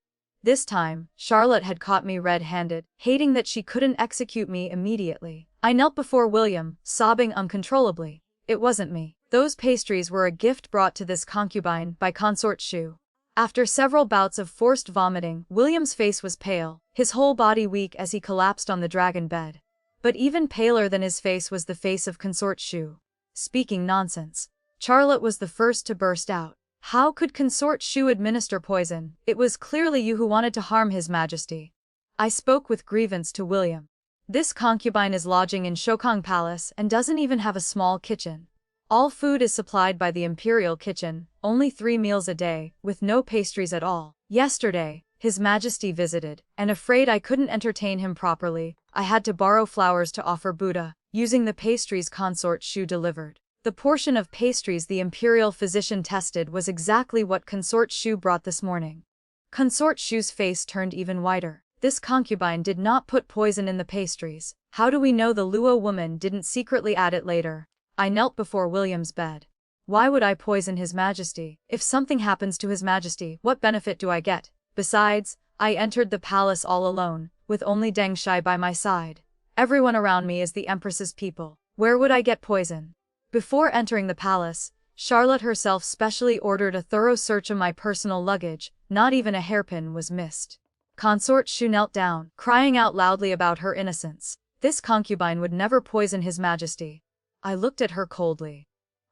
This time, Charlotte had caught me red-handed, hating that she couldn't execute me immediately. I knelt before William, sobbing uncontrollably. It wasn't me. Those pastries were a gift brought to this concubine by Consort Shu. After several bouts of forced vomiting, William's face was pale, his whole body weak as he collapsed on the dragon bed. But even paler than his face was the face of Consort Shu. Speaking nonsense. Charlotte was the first to burst out. How could Consort Shu administer poison? It was clearly you who wanted to harm His Majesty. I spoke with grievance to William. This concubine is lodging in Shokong Palace and doesn't even have a small kitchen. All food is supplied by the imperial kitchen, only 3 meals a day, with no pastries at all. Yesterday, His Majesty visited, and afraid I couldn't entertain him properly, I had to borrow flowers to offer Buddha, using the pastries Consort Shu delivered. The portion of pastries the imperial physician tested was exactly what Consort Shu brought this morning. Consort Shu's face turned even whiter. This concubine did not put poison in the pastries. How do we know the Luo woman didn't secretly add it later? I knelt before William's bed. Why would I poison His Majesty? If something happens to His Majesty, what benefit do I get? Besides, I entered the palace all alone, with only Deng Shai by my side. Everyone around me is the Empress's people. Where would I get poison? Before entering the palace, Charlotte herself specially ordered a thorough search of my personal luggage. Not even a hairpin was missed. Consort Shu knelt down, crying out loudly about her innocence. This concubine would never poison His Majesty. I looked at her coldly.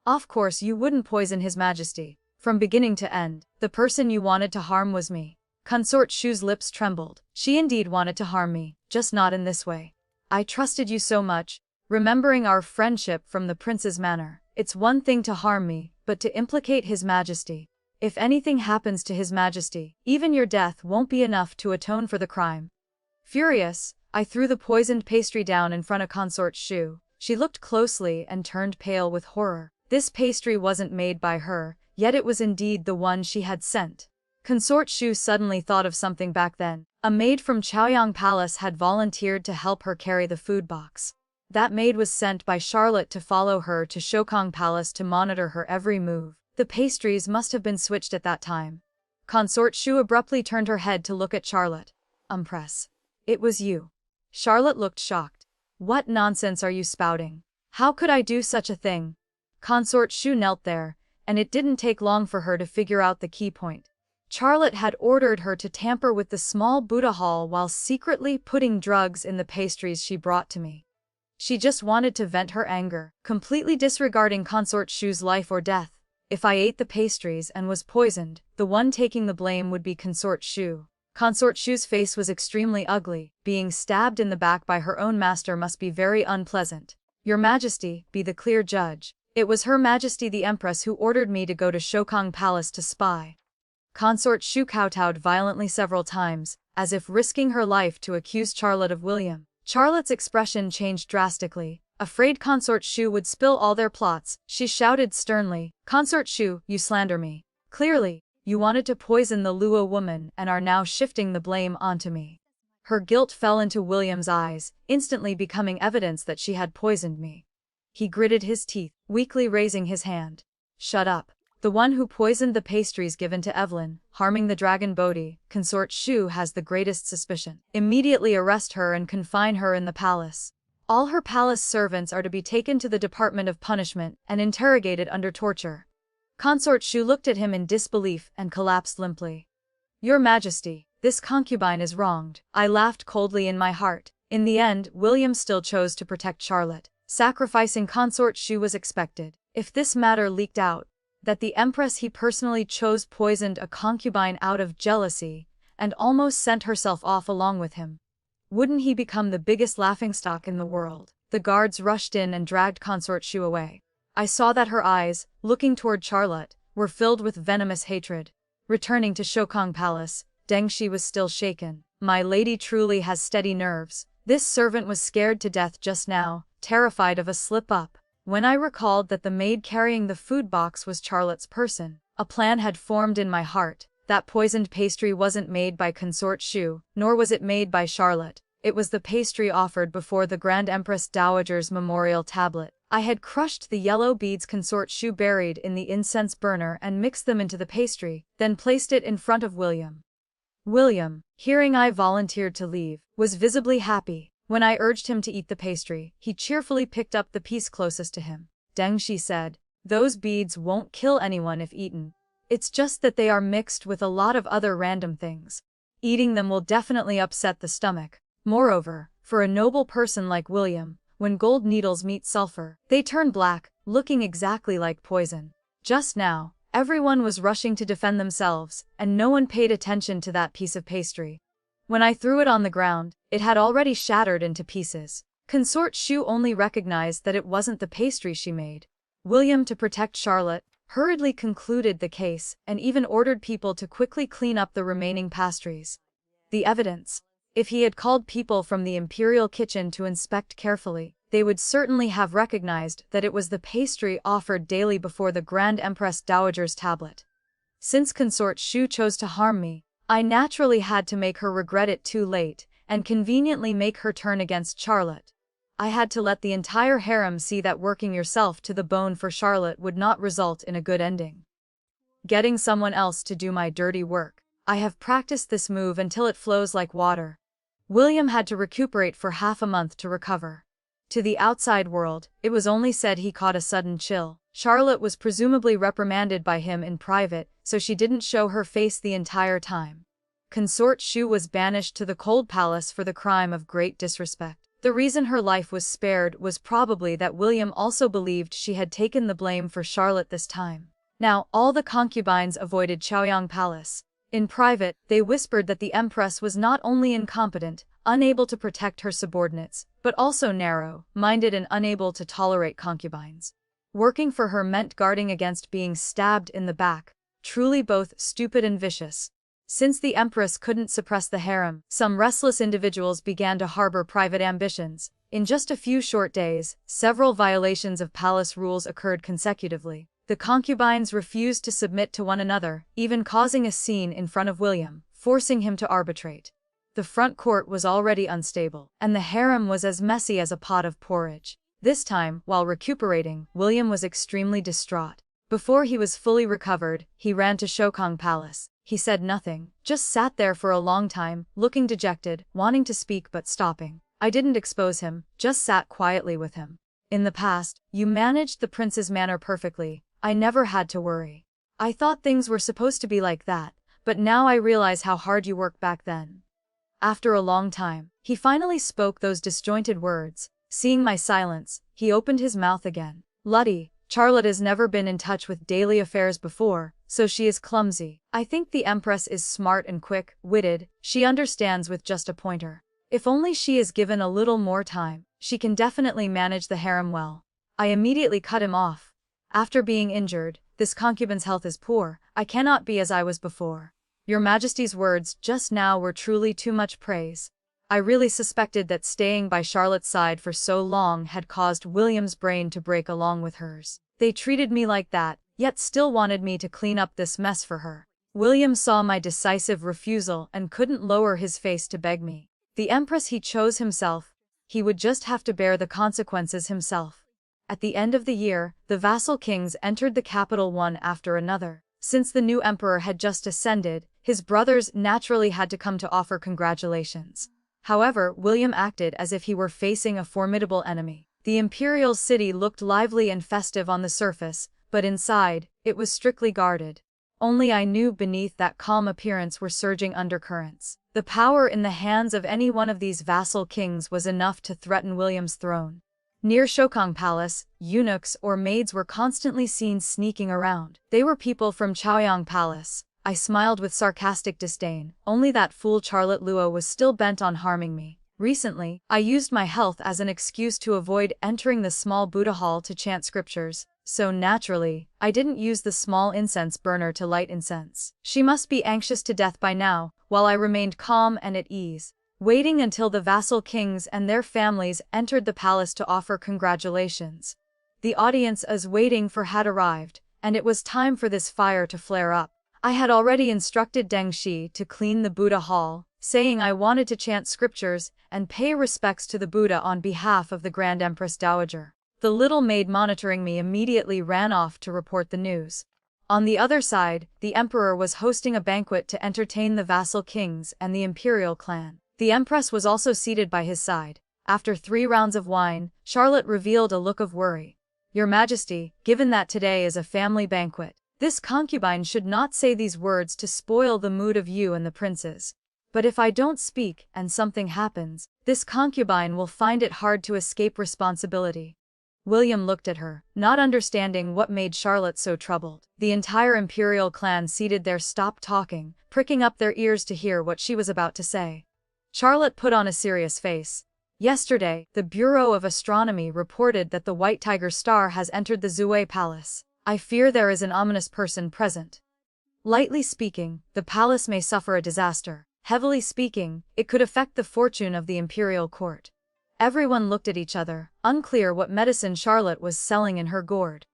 Of course you wouldn't poison His Majesty. From beginning to end, the person you wanted to harm was me. Consort Shu's lips trembled. She indeed wanted to harm me, just not in this way. I trusted you so much, remembering our friendship from the prince's manor. It's one thing to harm me, but to implicate His Majesty. If anything happens to His Majesty, even your death won't be enough to atone for the crime. Furious, I threw the poisoned pastry down in front of Consort Shu. She looked closely and turned pale with horror. This pastry wasn't made by her, yet it was indeed the one she had sent. Consort Shu suddenly thought of something back then. A maid from Chaoyang Palace had volunteered to help her carry the food box. That maid was sent by Charlotte to follow her to Shokong Palace to monitor her every move. The pastries must have been switched at that time. Consort Shu abruptly turned her head to look at Charlotte. Empress. It was you. Charlotte looked shocked. What nonsense are you spouting? How could I do such a thing? Consort Shu knelt there, and it didn't take long for her to figure out the key point. Charlotte had ordered her to tamper with the small Buddha hall while secretly putting drugs in the pastries she brought to me. She just wanted to vent her anger, completely disregarding Consort Shu's life or death. If I ate the pastries and was poisoned, the one taking the blame would be Consort Shu. Consort Shu's face was extremely ugly. Being stabbed in the back by her own master must be very unpleasant. Your Majesty, be the clear judge. It was Her Majesty the Empress who ordered me to go to Shokong Palace to spy. Consort Shu kowtowed violently several times, as if risking her life to accuse Charlotte of William. Charlotte's expression changed drastically. Afraid Consort Shu would spill all their plots, she shouted sternly, "Consort Shu, you slander me. Clearly, you wanted to poison the Luo woman and are now shifting the blame onto me." Her guilt fell into William's eyes, instantly becoming evidence that she had poisoned me. He gritted his teeth, weakly raising his hand. "Shut up. The one who poisoned the pastries given to Evelyn, harming the dragon Bodhi, Consort Shu has the greatest suspicion. Immediately arrest her and confine her in the palace. All her palace servants are to be taken to the Department of Punishment and interrogated under torture." Consort Shu looked at him in disbelief and collapsed limply. "Your Majesty, this concubine is wronged." I laughed coldly in my heart. In the end, William still chose to protect Charlotte. Sacrificing Consort Shu was expected. If this matter leaked out, that the Empress he personally chose poisoned a concubine out of jealousy, and almost sent herself off along with him, wouldn't he become the biggest laughingstock in the world? The guards rushed in and dragged Consort Shu away. I saw that her eyes, looking toward Charlotte, were filled with venomous hatred. Returning to Shokong Palace, Deng Shi was still shaken. My lady truly has steady nerves. This servant was scared to death just now, terrified of a slip-up. When I recalled that the maid carrying the food box was Charlotte's person, a plan had formed in my heart. That poisoned pastry wasn't made by Consort Shu, nor was it made by Charlotte. It was the pastry offered before the Grand Empress Dowager's memorial tablet. I had crushed the yellow beads Consort Shu buried in the incense burner and mixed them into the pastry, then placed it in front of William. William, hearing I volunteered to leave, was visibly happy. When I urged him to eat the pastry, he cheerfully picked up the piece closest to him. Deng, she said, those beads won't kill anyone if eaten. It's just that they are mixed with a lot of other random things. Eating them will definitely upset the stomach. Moreover, for a noble person like William, when gold needles meet sulfur, they turn black, looking exactly like poison. Just now, everyone was rushing to defend themselves, and no one paid attention to that piece of pastry. When I threw it on the ground, it had already shattered into pieces. Consort Shu only recognized that it wasn't the pastry she made. William, to protect Charlotte, hurriedly concluded the case and even ordered people to quickly clean up the remaining pastries. The evidence. If he had called people from the imperial kitchen to inspect carefully, they would certainly have recognized that it was the pastry offered daily before the Grand Empress Dowager's tablet. Since Consort Shu chose to harm me, I naturally had to make her regret it too late, and conveniently make her turn against Charlotte. I had to let the entire harem see that working yourself to the bone for Charlotte would not result in a good ending. Getting someone else to do my dirty work. I have practiced this move until it flows like water. William had to recuperate for half a month to recover. To the outside world, it was only said he caught a sudden chill. Charlotte was presumably reprimanded by him in private, so she didn't show her face the entire time. Consort Shu was banished to the cold palace for the crime of great disrespect. The reason her life was spared was probably that William also believed she had taken the blame for Charlotte this time. Now, all the concubines avoided Shokong Palace. In private, they whispered that the Empress was not only incompetent, unable to protect her subordinates, but also narrow-minded and unable to tolerate concubines. Working for her meant guarding against being stabbed in the back, truly both stupid and vicious. Since the Empress couldn't suppress the harem, some restless individuals began to harbor private ambitions. In just a few short days, several violations of palace rules occurred consecutively. The concubines refused to submit to one another, even causing a scene in front of William, forcing him to arbitrate. The front court was already unstable, and the harem was as messy as a pot of porridge. This time, while recuperating, William was extremely distraught. Before he was fully recovered, he ran to Shokong Palace. He said nothing, just sat there for a long time, looking dejected, wanting to speak but stopping. I didn't expose him, just sat quietly with him. In the past, you managed the prince's manor perfectly. I never had to worry. I thought things were supposed to be like that, but now I realize how hard you worked back then. After a long time, he finally spoke those disjointed words. Seeing my silence, he opened his mouth again. Luddy, Charlotte has never been in touch with daily affairs before, so she is clumsy. I think the Empress is smart and quick-witted. She understands with just a pointer. If only she is given a little more time, she can definitely manage the harem well. I immediately cut him off. After being injured, this concubine's health is poor. I cannot be as I was before. Your Majesty's words just now were truly too much praise. I really suspected that staying by Charlotte's side for so long had caused William's brain to break along with hers. They treated me like that, yet still wanted me to clean up this mess for her. William saw my decisive refusal and couldn't lower his face to beg me. The Empress he chose himself. He would just have to bear the consequences himself. At the end of the year, the vassal kings entered the capital one after another. Since the new emperor had just ascended, his brothers naturally had to come to offer congratulations. However, William acted as if he were facing a formidable enemy. The imperial city looked lively and festive on the surface, but inside, it was strictly guarded. Only I knew beneath that calm appearance were surging undercurrents. The power in the hands of any one of these vassal kings was enough to threaten William's throne. Near Shokong Palace, eunuchs or maids were constantly seen sneaking around. They were people from Shokong Palace. I smiled with sarcastic disdain. Only that fool Charlotte Luo was still bent on harming me. Recently, I used my health as an excuse to avoid entering the small Buddha hall to chant scriptures, so naturally, I didn't use the small incense burner to light incense. She must be anxious to death by now. while I remained calm and at ease, waiting until the vassal kings and their families entered the palace to offer congratulations. The audience as waiting for had arrived, and it was time for this fire to flare up. I had already instructed Deng Shi to clean the Buddha hall, saying I wanted to chant scriptures and pay respects to the Buddha on behalf of the Grand Empress Dowager. The little maid monitoring me immediately ran off to report the news. On the other side, the emperor was hosting a banquet to entertain the vassal kings and the imperial clan. The empress was also seated by his side. After 3 rounds of wine, Charlotte revealed a look of worry. "Your Majesty, given that today is a family banquet, this concubine should not say these words to spoil the mood of you and the princes. But if I don't speak and something happens, this concubine will find it hard to escape responsibility." William looked at her, not understanding what made Charlotte so troubled. The entire imperial clan seated there stopped talking, pricking up their ears to hear what she was about to say. Charlotte put on a serious face. "Yesterday, the Bureau of Astronomy reported that the White Tiger star has entered the Zue Palace. I fear there is an ominous person present. Lightly speaking, the palace may suffer a disaster. Heavily speaking, it could affect the fortune of the imperial court." Everyone looked at each other, unclear what medicine Charlotte was selling in her gourd.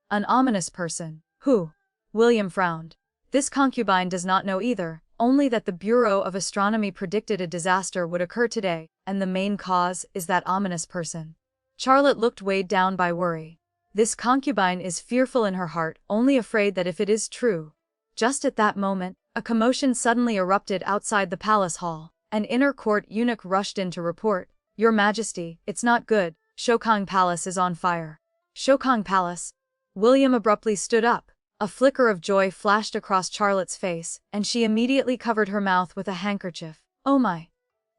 "An ominous person? Who?" William frowned. "This concubine does not know either, only that the Bureau of Astronomy predicted a disaster would occur today, and the main cause is that ominous person." Charlotte looked weighed down by worry. This concubine is fearful in her heart, only afraid that if it is true. Just at that moment, a commotion suddenly erupted outside the palace hall. An inner court eunuch rushed in to report, "Your Majesty, it's not good, Shokong Palace is on fire." "Shokong Palace?" William abruptly stood up. A flicker of joy flashed across Charlotte's face, and she immediately covered her mouth with a handkerchief. "Oh my!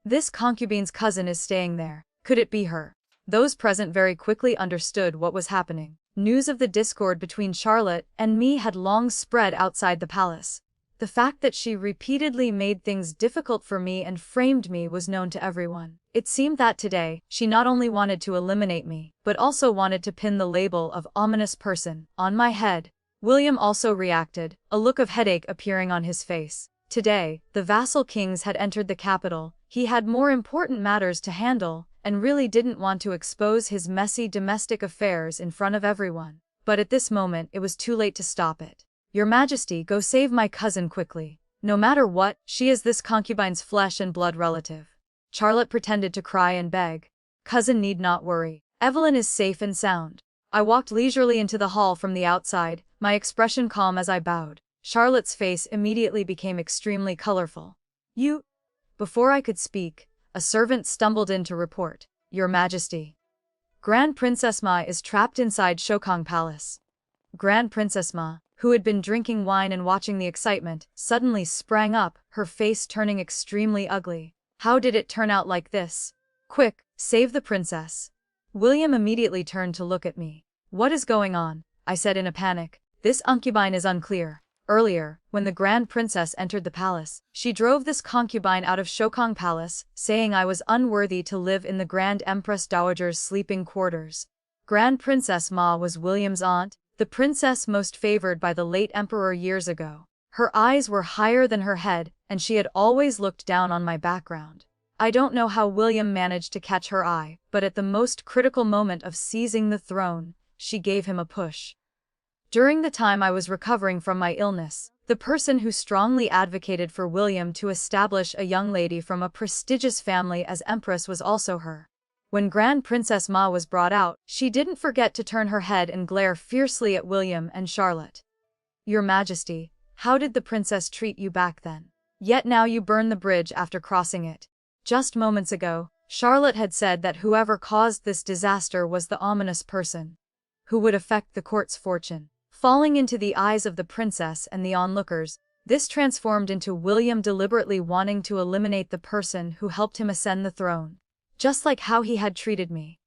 This concubine's cousin is staying there. Could it be her?" Those present very quickly understood what was happening. News of the discord between Charlotte and me had long spread outside the palace. The fact that she repeatedly made things difficult for me and framed me was known to everyone. It seemed that today, she not only wanted to eliminate me, but also wanted to pin the label of ominous person on my head. William also reacted, a look of headache appearing on his face. Today, the vassal kings had entered the capital. He had more important matters to handle, and really didn't want to expose his messy domestic affairs in front of everyone. But at this moment it was too late to stop it. "Your Majesty, go save my cousin quickly. No matter what, she is this concubine's flesh and blood relative." Charlotte pretended to cry and beg. "Cousin need not worry. Evelyn is safe and sound." I walked leisurely into the hall from the outside, my expression calm as I bowed. Charlotte's face immediately became extremely colorful. "You—" Before I could speak, a servant stumbled in to report, "Your Majesty, Grand Princess Ma is trapped inside Shokong Palace." Grand Princess Ma, who had been drinking wine and watching the excitement, suddenly sprang up, her face turning extremely ugly. "How did it turn out like this? Quick, save the princess." William immediately turned to look at me. "What is going on?" I said in a panic. "This concubine is unclear. Earlier, when the Grand Princess entered the palace, she drove this concubine out of Shokong Palace, saying I was unworthy to live in the Grand Empress Dowager's sleeping quarters." Grand Princess Ma was William's aunt, the princess most favored by the late emperor years ago. Her eyes were higher than her head, and she had always looked down on my background. I don't know how William managed to catch her eye, but at the most critical moment of seizing the throne, she gave him a push. During the time I was recovering from my illness, the person who strongly advocated for William to establish a young lady from a prestigious family as Empress was also her. When Grand Princess Ma was brought out, she didn't forget to turn her head and glare fiercely at William and Charlotte. "Your Majesty, how did the princess treat you back then? Yet now you burn the bridge after crossing it." Just moments ago, Charlotte had said that whoever caused this disaster was the ominous person who would affect the court's fortune. Falling into the eyes of the princess and the onlookers, this transformed into William deliberately wanting to eliminate the person who helped him ascend the throne. Just like how he had treated me.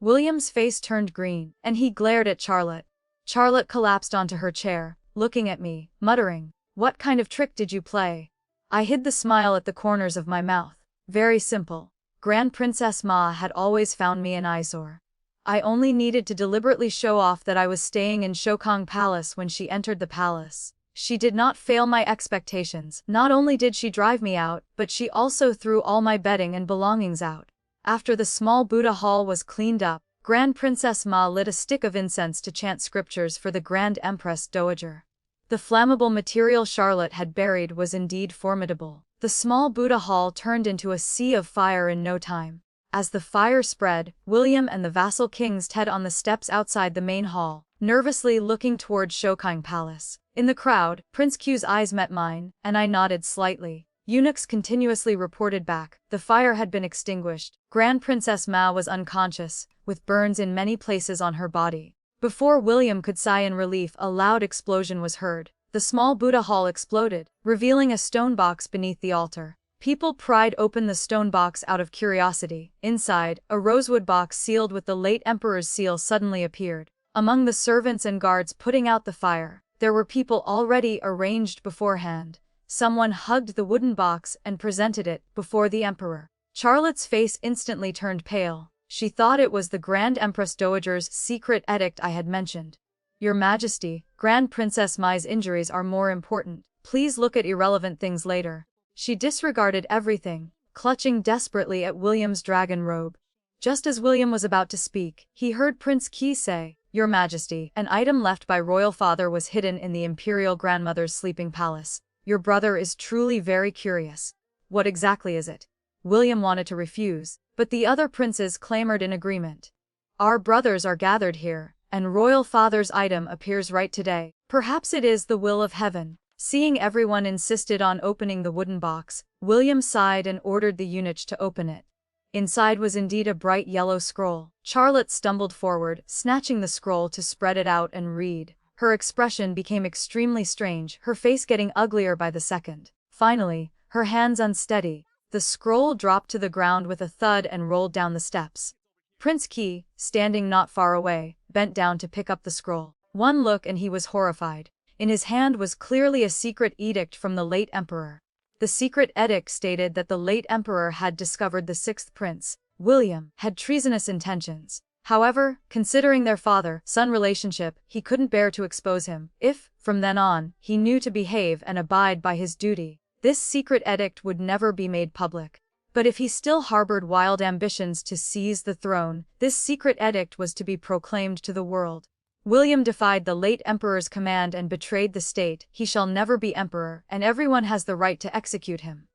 William's face turned green, and he glared at Charlotte. Charlotte collapsed onto her chair, looking at me, muttering, "What kind of trick did you play?" I hid the smile at the corners of my mouth. Very simple. Grand Princess Ma had always found me an eyesore. I only needed to deliberately show off that I was staying in Shokong Palace when she entered the palace. She did not fail my expectations. Not only did she drive me out, but she also threw all my bedding and belongings out. After the small Buddha hall was cleaned up, Grand Princess Ma lit a stick of incense to chant scriptures for the Grand Empress Dowager. The flammable material Charlotte had buried was indeed formidable. The small Buddha hall turned into a sea of fire in no time. As the fire spread, William and the vassal kings stood on the steps outside the main hall, nervously looking toward Shokong Palace. In the crowd, Prince Q's eyes met mine, and I nodded slightly. Eunuchs continuously reported back. The fire had been extinguished. Grand Princess Ma was unconscious, with burns in many places on her body. Before William could sigh in relief, a loud explosion was heard. The small Buddha hall exploded, revealing a stone box beneath the altar. People pried open the stone box out of curiosity. Inside, a rosewood box sealed with the late emperor's seal suddenly appeared. Among the servants and guards putting out the fire, there were people already arranged beforehand. Someone hugged the wooden box and presented it before the emperor. Charlotte's face instantly turned pale. She thought it was the Grand Empress Dowager's secret edict I had mentioned. Your Majesty, Grand Princess Mai's injuries are more important. Please look at irrelevant things later. She disregarded everything, clutching desperately at William's dragon robe. Just as William was about to speak, he heard Prince Qi say, Your Majesty, an item left by royal father was hidden in the imperial grandmother's sleeping palace. Your brother is truly very curious. What exactly is it? William wanted to refuse, but the other princes clamored in agreement. Our brothers are gathered here, and royal father's item appears right today. Perhaps it is the will of heaven. Seeing everyone insisted on opening the wooden box, William sighed and ordered the eunuch to open it. Inside was indeed a bright yellow scroll. Charlotte stumbled forward, snatching the scroll to spread it out and read. Her expression became extremely strange, her face getting uglier by the second. Finally, her hands unsteady, the scroll dropped to the ground with a thud and rolled down the steps. Prince Qi, standing not far away, bent down to pick up the scroll. One look and he was horrified. In his hand was clearly a secret edict from the late emperor. The secret edict stated that the late emperor had discovered the sixth prince, William, had treasonous intentions. However, considering their father-son relationship, he couldn't bear to expose him. If, from then on, he knew to behave and abide by his duty, this secret edict would never be made public. But if he still harbored wild ambitions to seize the throne, this secret edict was to be proclaimed to the world. William defied the late emperor's command and betrayed the state. He shall never be emperor, and everyone has the right to execute him.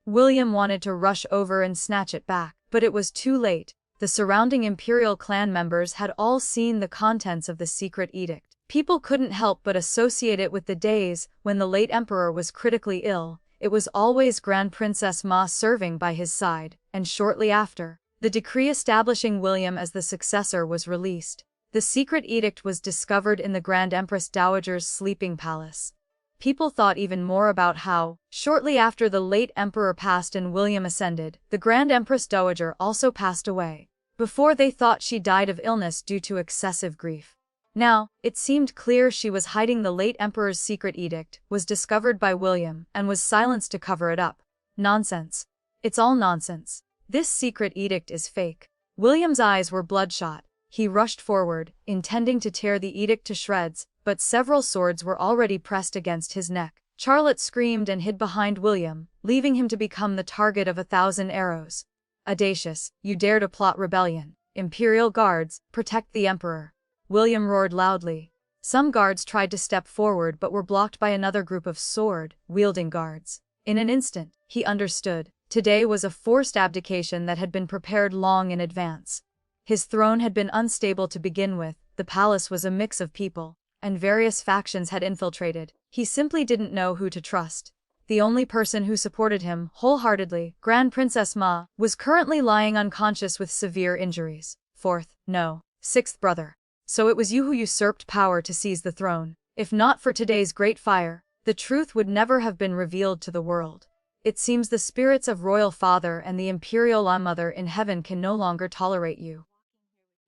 William wanted to rush over and snatch it back, but it was too late. The surrounding imperial clan members had all seen the contents of the secret edict. People couldn't help but associate it with the days when the late emperor was critically ill. It was always Grand Princess Ma serving by his side, and shortly after, the decree establishing William as the successor was released. The secret edict was discovered in the Grand Empress Dowager's sleeping palace. People thought even more about how, shortly after the late emperor passed and William ascended, the Grand Empress Dowager also passed away. Before they thought she died of illness due to excessive grief. Now, it seemed clear she was hiding the late emperor's secret edict, was discovered by William, and was silenced to cover it up. Nonsense. It's all nonsense. This secret edict is fake. William's eyes were bloodshot. He rushed forward, intending to tear the edict to shreds, but several swords were already pressed against his neck. Charlotte screamed and hid behind William, leaving him to become the target of 1,000 arrows. Audacious, you dare to plot rebellion. Imperial guards, protect the emperor. William roared loudly. Some guards tried to step forward but were blocked by another group of sword-wielding guards. In an instant, he understood. Today was a forced abdication that had been prepared long in advance. His throne had been unstable to begin with, the palace was a mix of people, and various factions had infiltrated. He simply didn't know who to trust. The only person who supported him wholeheartedly, Grand Princess Ma, was currently lying unconscious with severe injuries. Sixth brother. So it was you who usurped power to seize the throne. If not for today's great fire, the truth would never have been revealed to the world. It seems the spirits of royal father and the imperial mother in heaven can no longer tolerate you.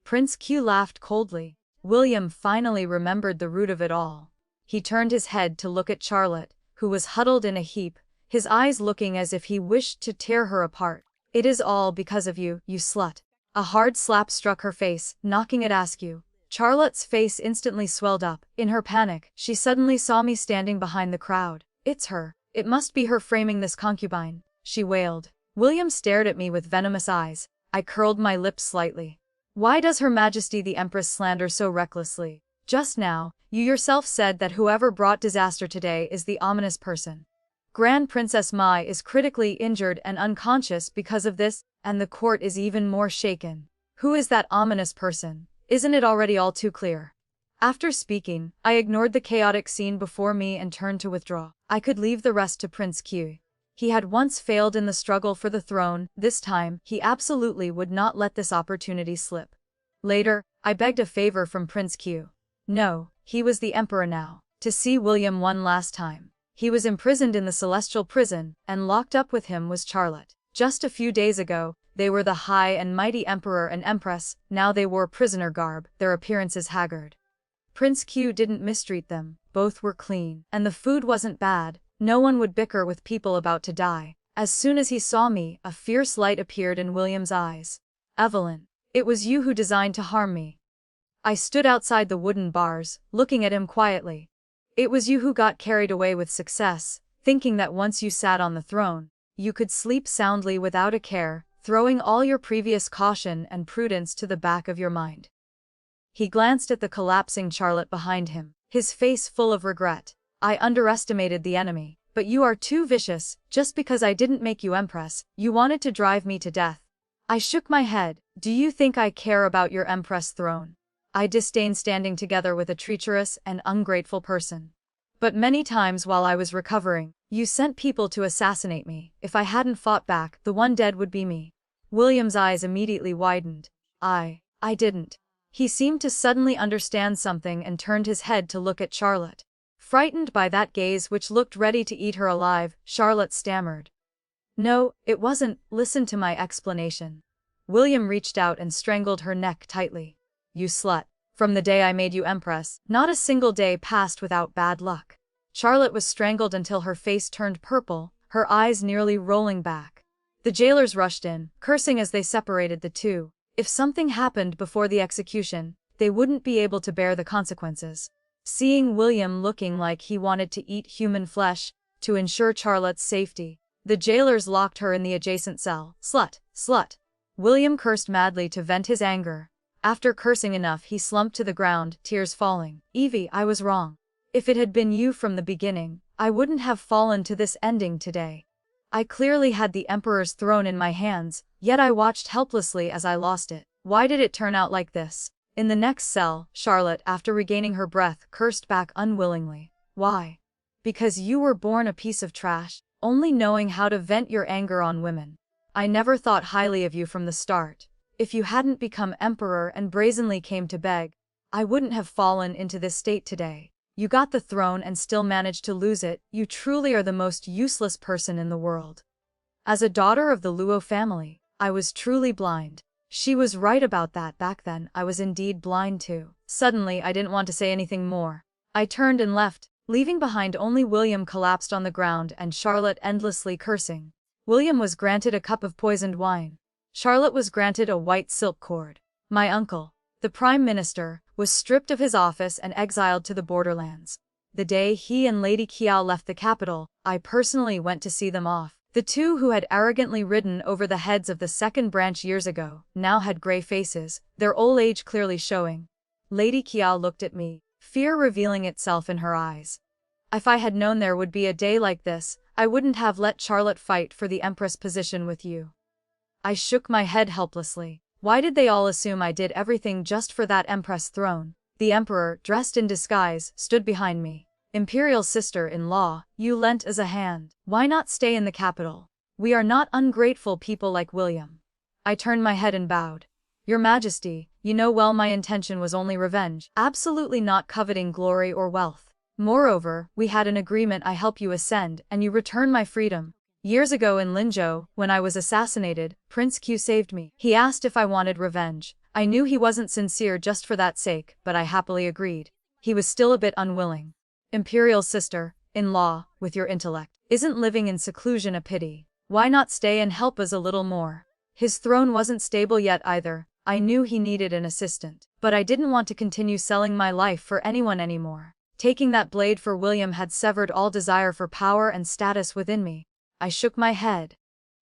Prince Q laughed coldly. William finally remembered the root of it all. He turned his head to look at Charlotte, who was huddled in a heap, his eyes looking as if he wished to tear her apart. It is all because of you, you slut. A hard slap struck her face, knocking it askew. Charlotte's face instantly swelled up. In her panic, she suddenly saw me standing behind the crowd. It's her. It must be her framing this concubine, she wailed. William stared at me with venomous eyes. I curled my lips slightly. Why does Her Majesty the Empress slander so recklessly? Just now, you yourself said that whoever brought disaster today is the ominous person. Grand Princess Mai is critically injured and unconscious because of this, and the court is even more shaken. Who is that ominous person? Isn't it already all too clear? After speaking, I ignored the chaotic scene before me and turned to withdraw. I could leave the rest to Prince Q. He had once failed in the struggle for the throne. This time, he absolutely would not let this opportunity slip. Later, I begged a favor from Prince Q. No, he was the emperor now. To see William one last time. He was imprisoned in the celestial prison, and locked up with him was Charlotte. Just a few days ago, they were the high and mighty emperor and empress, now they wore prisoner garb, their appearances haggard. Prince Q didn't mistreat them, both were clean, and the food wasn't bad. No one would bicker with people about to die. As soon as he saw me, a fierce light appeared in William's eyes. Evelyn, it was you who designed to harm me. I stood outside the wooden bars, looking at him quietly. It was you who got carried away with success, thinking that once you sat on the throne, you could sleep soundly without a care, throwing all your previous caution and prudence to the back of your mind. He glanced at the collapsing Charlotte behind him, his face full of regret. I underestimated the enemy, but you are too vicious. Just because I didn't make you Empress, you wanted to drive me to death. I shook my head. Do you think I care about your Empress throne? I disdain standing together with a treacherous and ungrateful person. But many times while I was recovering, you sent people to assassinate me. If I hadn't fought back, the one dead would be me. William's eyes immediately widened. I didn't. He seemed to suddenly understand something and turned his head to look at Charlotte. Frightened by that gaze which looked ready to eat her alive, Charlotte stammered. No, it wasn't. Listen to my explanation. William reached out and strangled her neck tightly. You slut. From the day I made you Empress, not a single day passed without bad luck. Charlotte was strangled until her face turned purple, her eyes nearly rolling back. The jailers rushed in, cursing as they separated the two. If something happened before the execution, they wouldn't be able to bear the consequences. Seeing William looking like he wanted to eat human flesh, to ensure Charlotte's safety, the jailers locked her in the adjacent cell. Slut, slut. William cursed madly to vent his anger. After cursing enough, he slumped to the ground, tears falling. Evie, I was wrong. If it had been you from the beginning, I wouldn't have fallen to this ending today. I clearly had the Emperor's throne in my hands, yet I watched helplessly as I lost it. Why did it turn out like this? In the next cell, Charlotte, after regaining her breath, cursed back unwillingly. Why? Because you were born a piece of trash, only knowing how to vent your anger on women. I never thought highly of you from the start. If you hadn't become emperor and brazenly came to beg, I wouldn't have fallen into this state today. You got the throne and still managed to lose it. You truly are the most useless person in the world. As a daughter of the Luo family, I was truly blind. She was right about that. Back then, I was indeed blind too. Suddenly, I didn't want to say anything more. I turned and left, leaving behind only William collapsed on the ground and Charlotte endlessly cursing. William was granted a cup of poisoned wine. Charlotte was granted a white silk cord. My uncle, the Prime Minister, was stripped of his office and exiled to the borderlands. The day he and Lady Qiao left the capital, I personally went to see them off. The two who had arrogantly ridden over the heads of the second branch years ago, now had grey faces, their old age clearly showing. Lady Qiao looked at me, fear revealing itself in her eyes. If I had known there would be a day like this, I wouldn't have let Charlotte fight for the Empress position with you. I shook my head helplessly. Why did they all assume I did everything just for that Empress throne? The Emperor, dressed in disguise, stood behind me. Imperial sister-in-law, you lent us a hand. Why not stay in the capital? We are not ungrateful people like William. I turned my head and bowed. Your Majesty, you know well my intention was only revenge, absolutely not coveting glory or wealth. Moreover, we had an agreement. I help you ascend, and you return my freedom. Years ago in Linzhou, when I was assassinated, Prince Q saved me. He asked if I wanted revenge. I knew he wasn't sincere just for that sake, but I happily agreed. He was still a bit unwilling. Imperial sister-in-law, with your intellect, isn't living in seclusion a pity? Why not stay and help us a little more? His throne wasn't stable yet either. I knew he needed an assistant, but I didn't want to continue selling my life for anyone anymore. Taking that blade for William had severed all desire for power and status within me. I shook my head.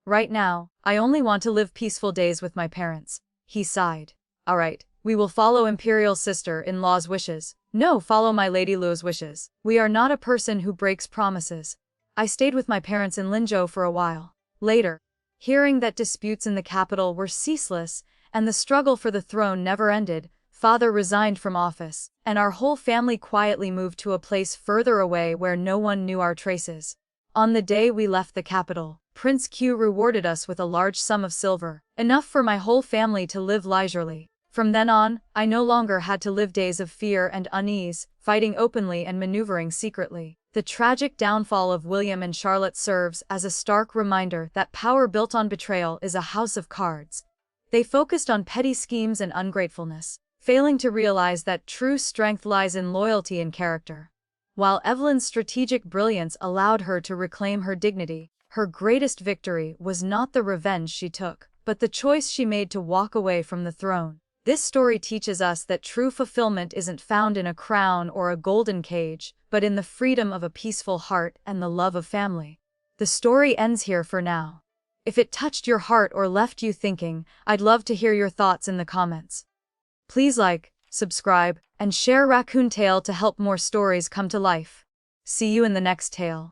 Right now, I only want to live peaceful days with my parents. He sighed. Alright, we will follow Imperial Sister-in-law's wishes. No, follow my Lady Luo's wishes. We are not a person who breaks promises. I stayed with my parents in Linzhou for a while. Later, hearing that disputes in the capital were ceaseless, and the struggle for the throne never ended, Father resigned from office, and our whole family quietly moved to a place further away where no one knew our traces. On the day we left the capital, Prince Q rewarded us with a large sum of silver, enough for my whole family to live leisurely. From then on, I no longer had to live days of fear and unease, fighting openly and maneuvering secretly. The tragic downfall of William and Charlotte serves as a stark reminder that power built on betrayal is a house of cards. They focused on petty schemes and ungratefulness, failing to realize that true strength lies in loyalty and character. While Evelyn's strategic brilliance allowed her to reclaim her dignity, her greatest victory was not the revenge she took, but the choice she made to walk away from the throne. This story teaches us that true fulfillment isn't found in a crown or a golden cage, but in the freedom of a peaceful heart and the love of family. The story ends here for now. If it touched your heart or left you thinking, I'd love to hear your thoughts in the comments. Please like, subscribe, and share Raccoon Tale to help more stories come to life. See you in the next tale.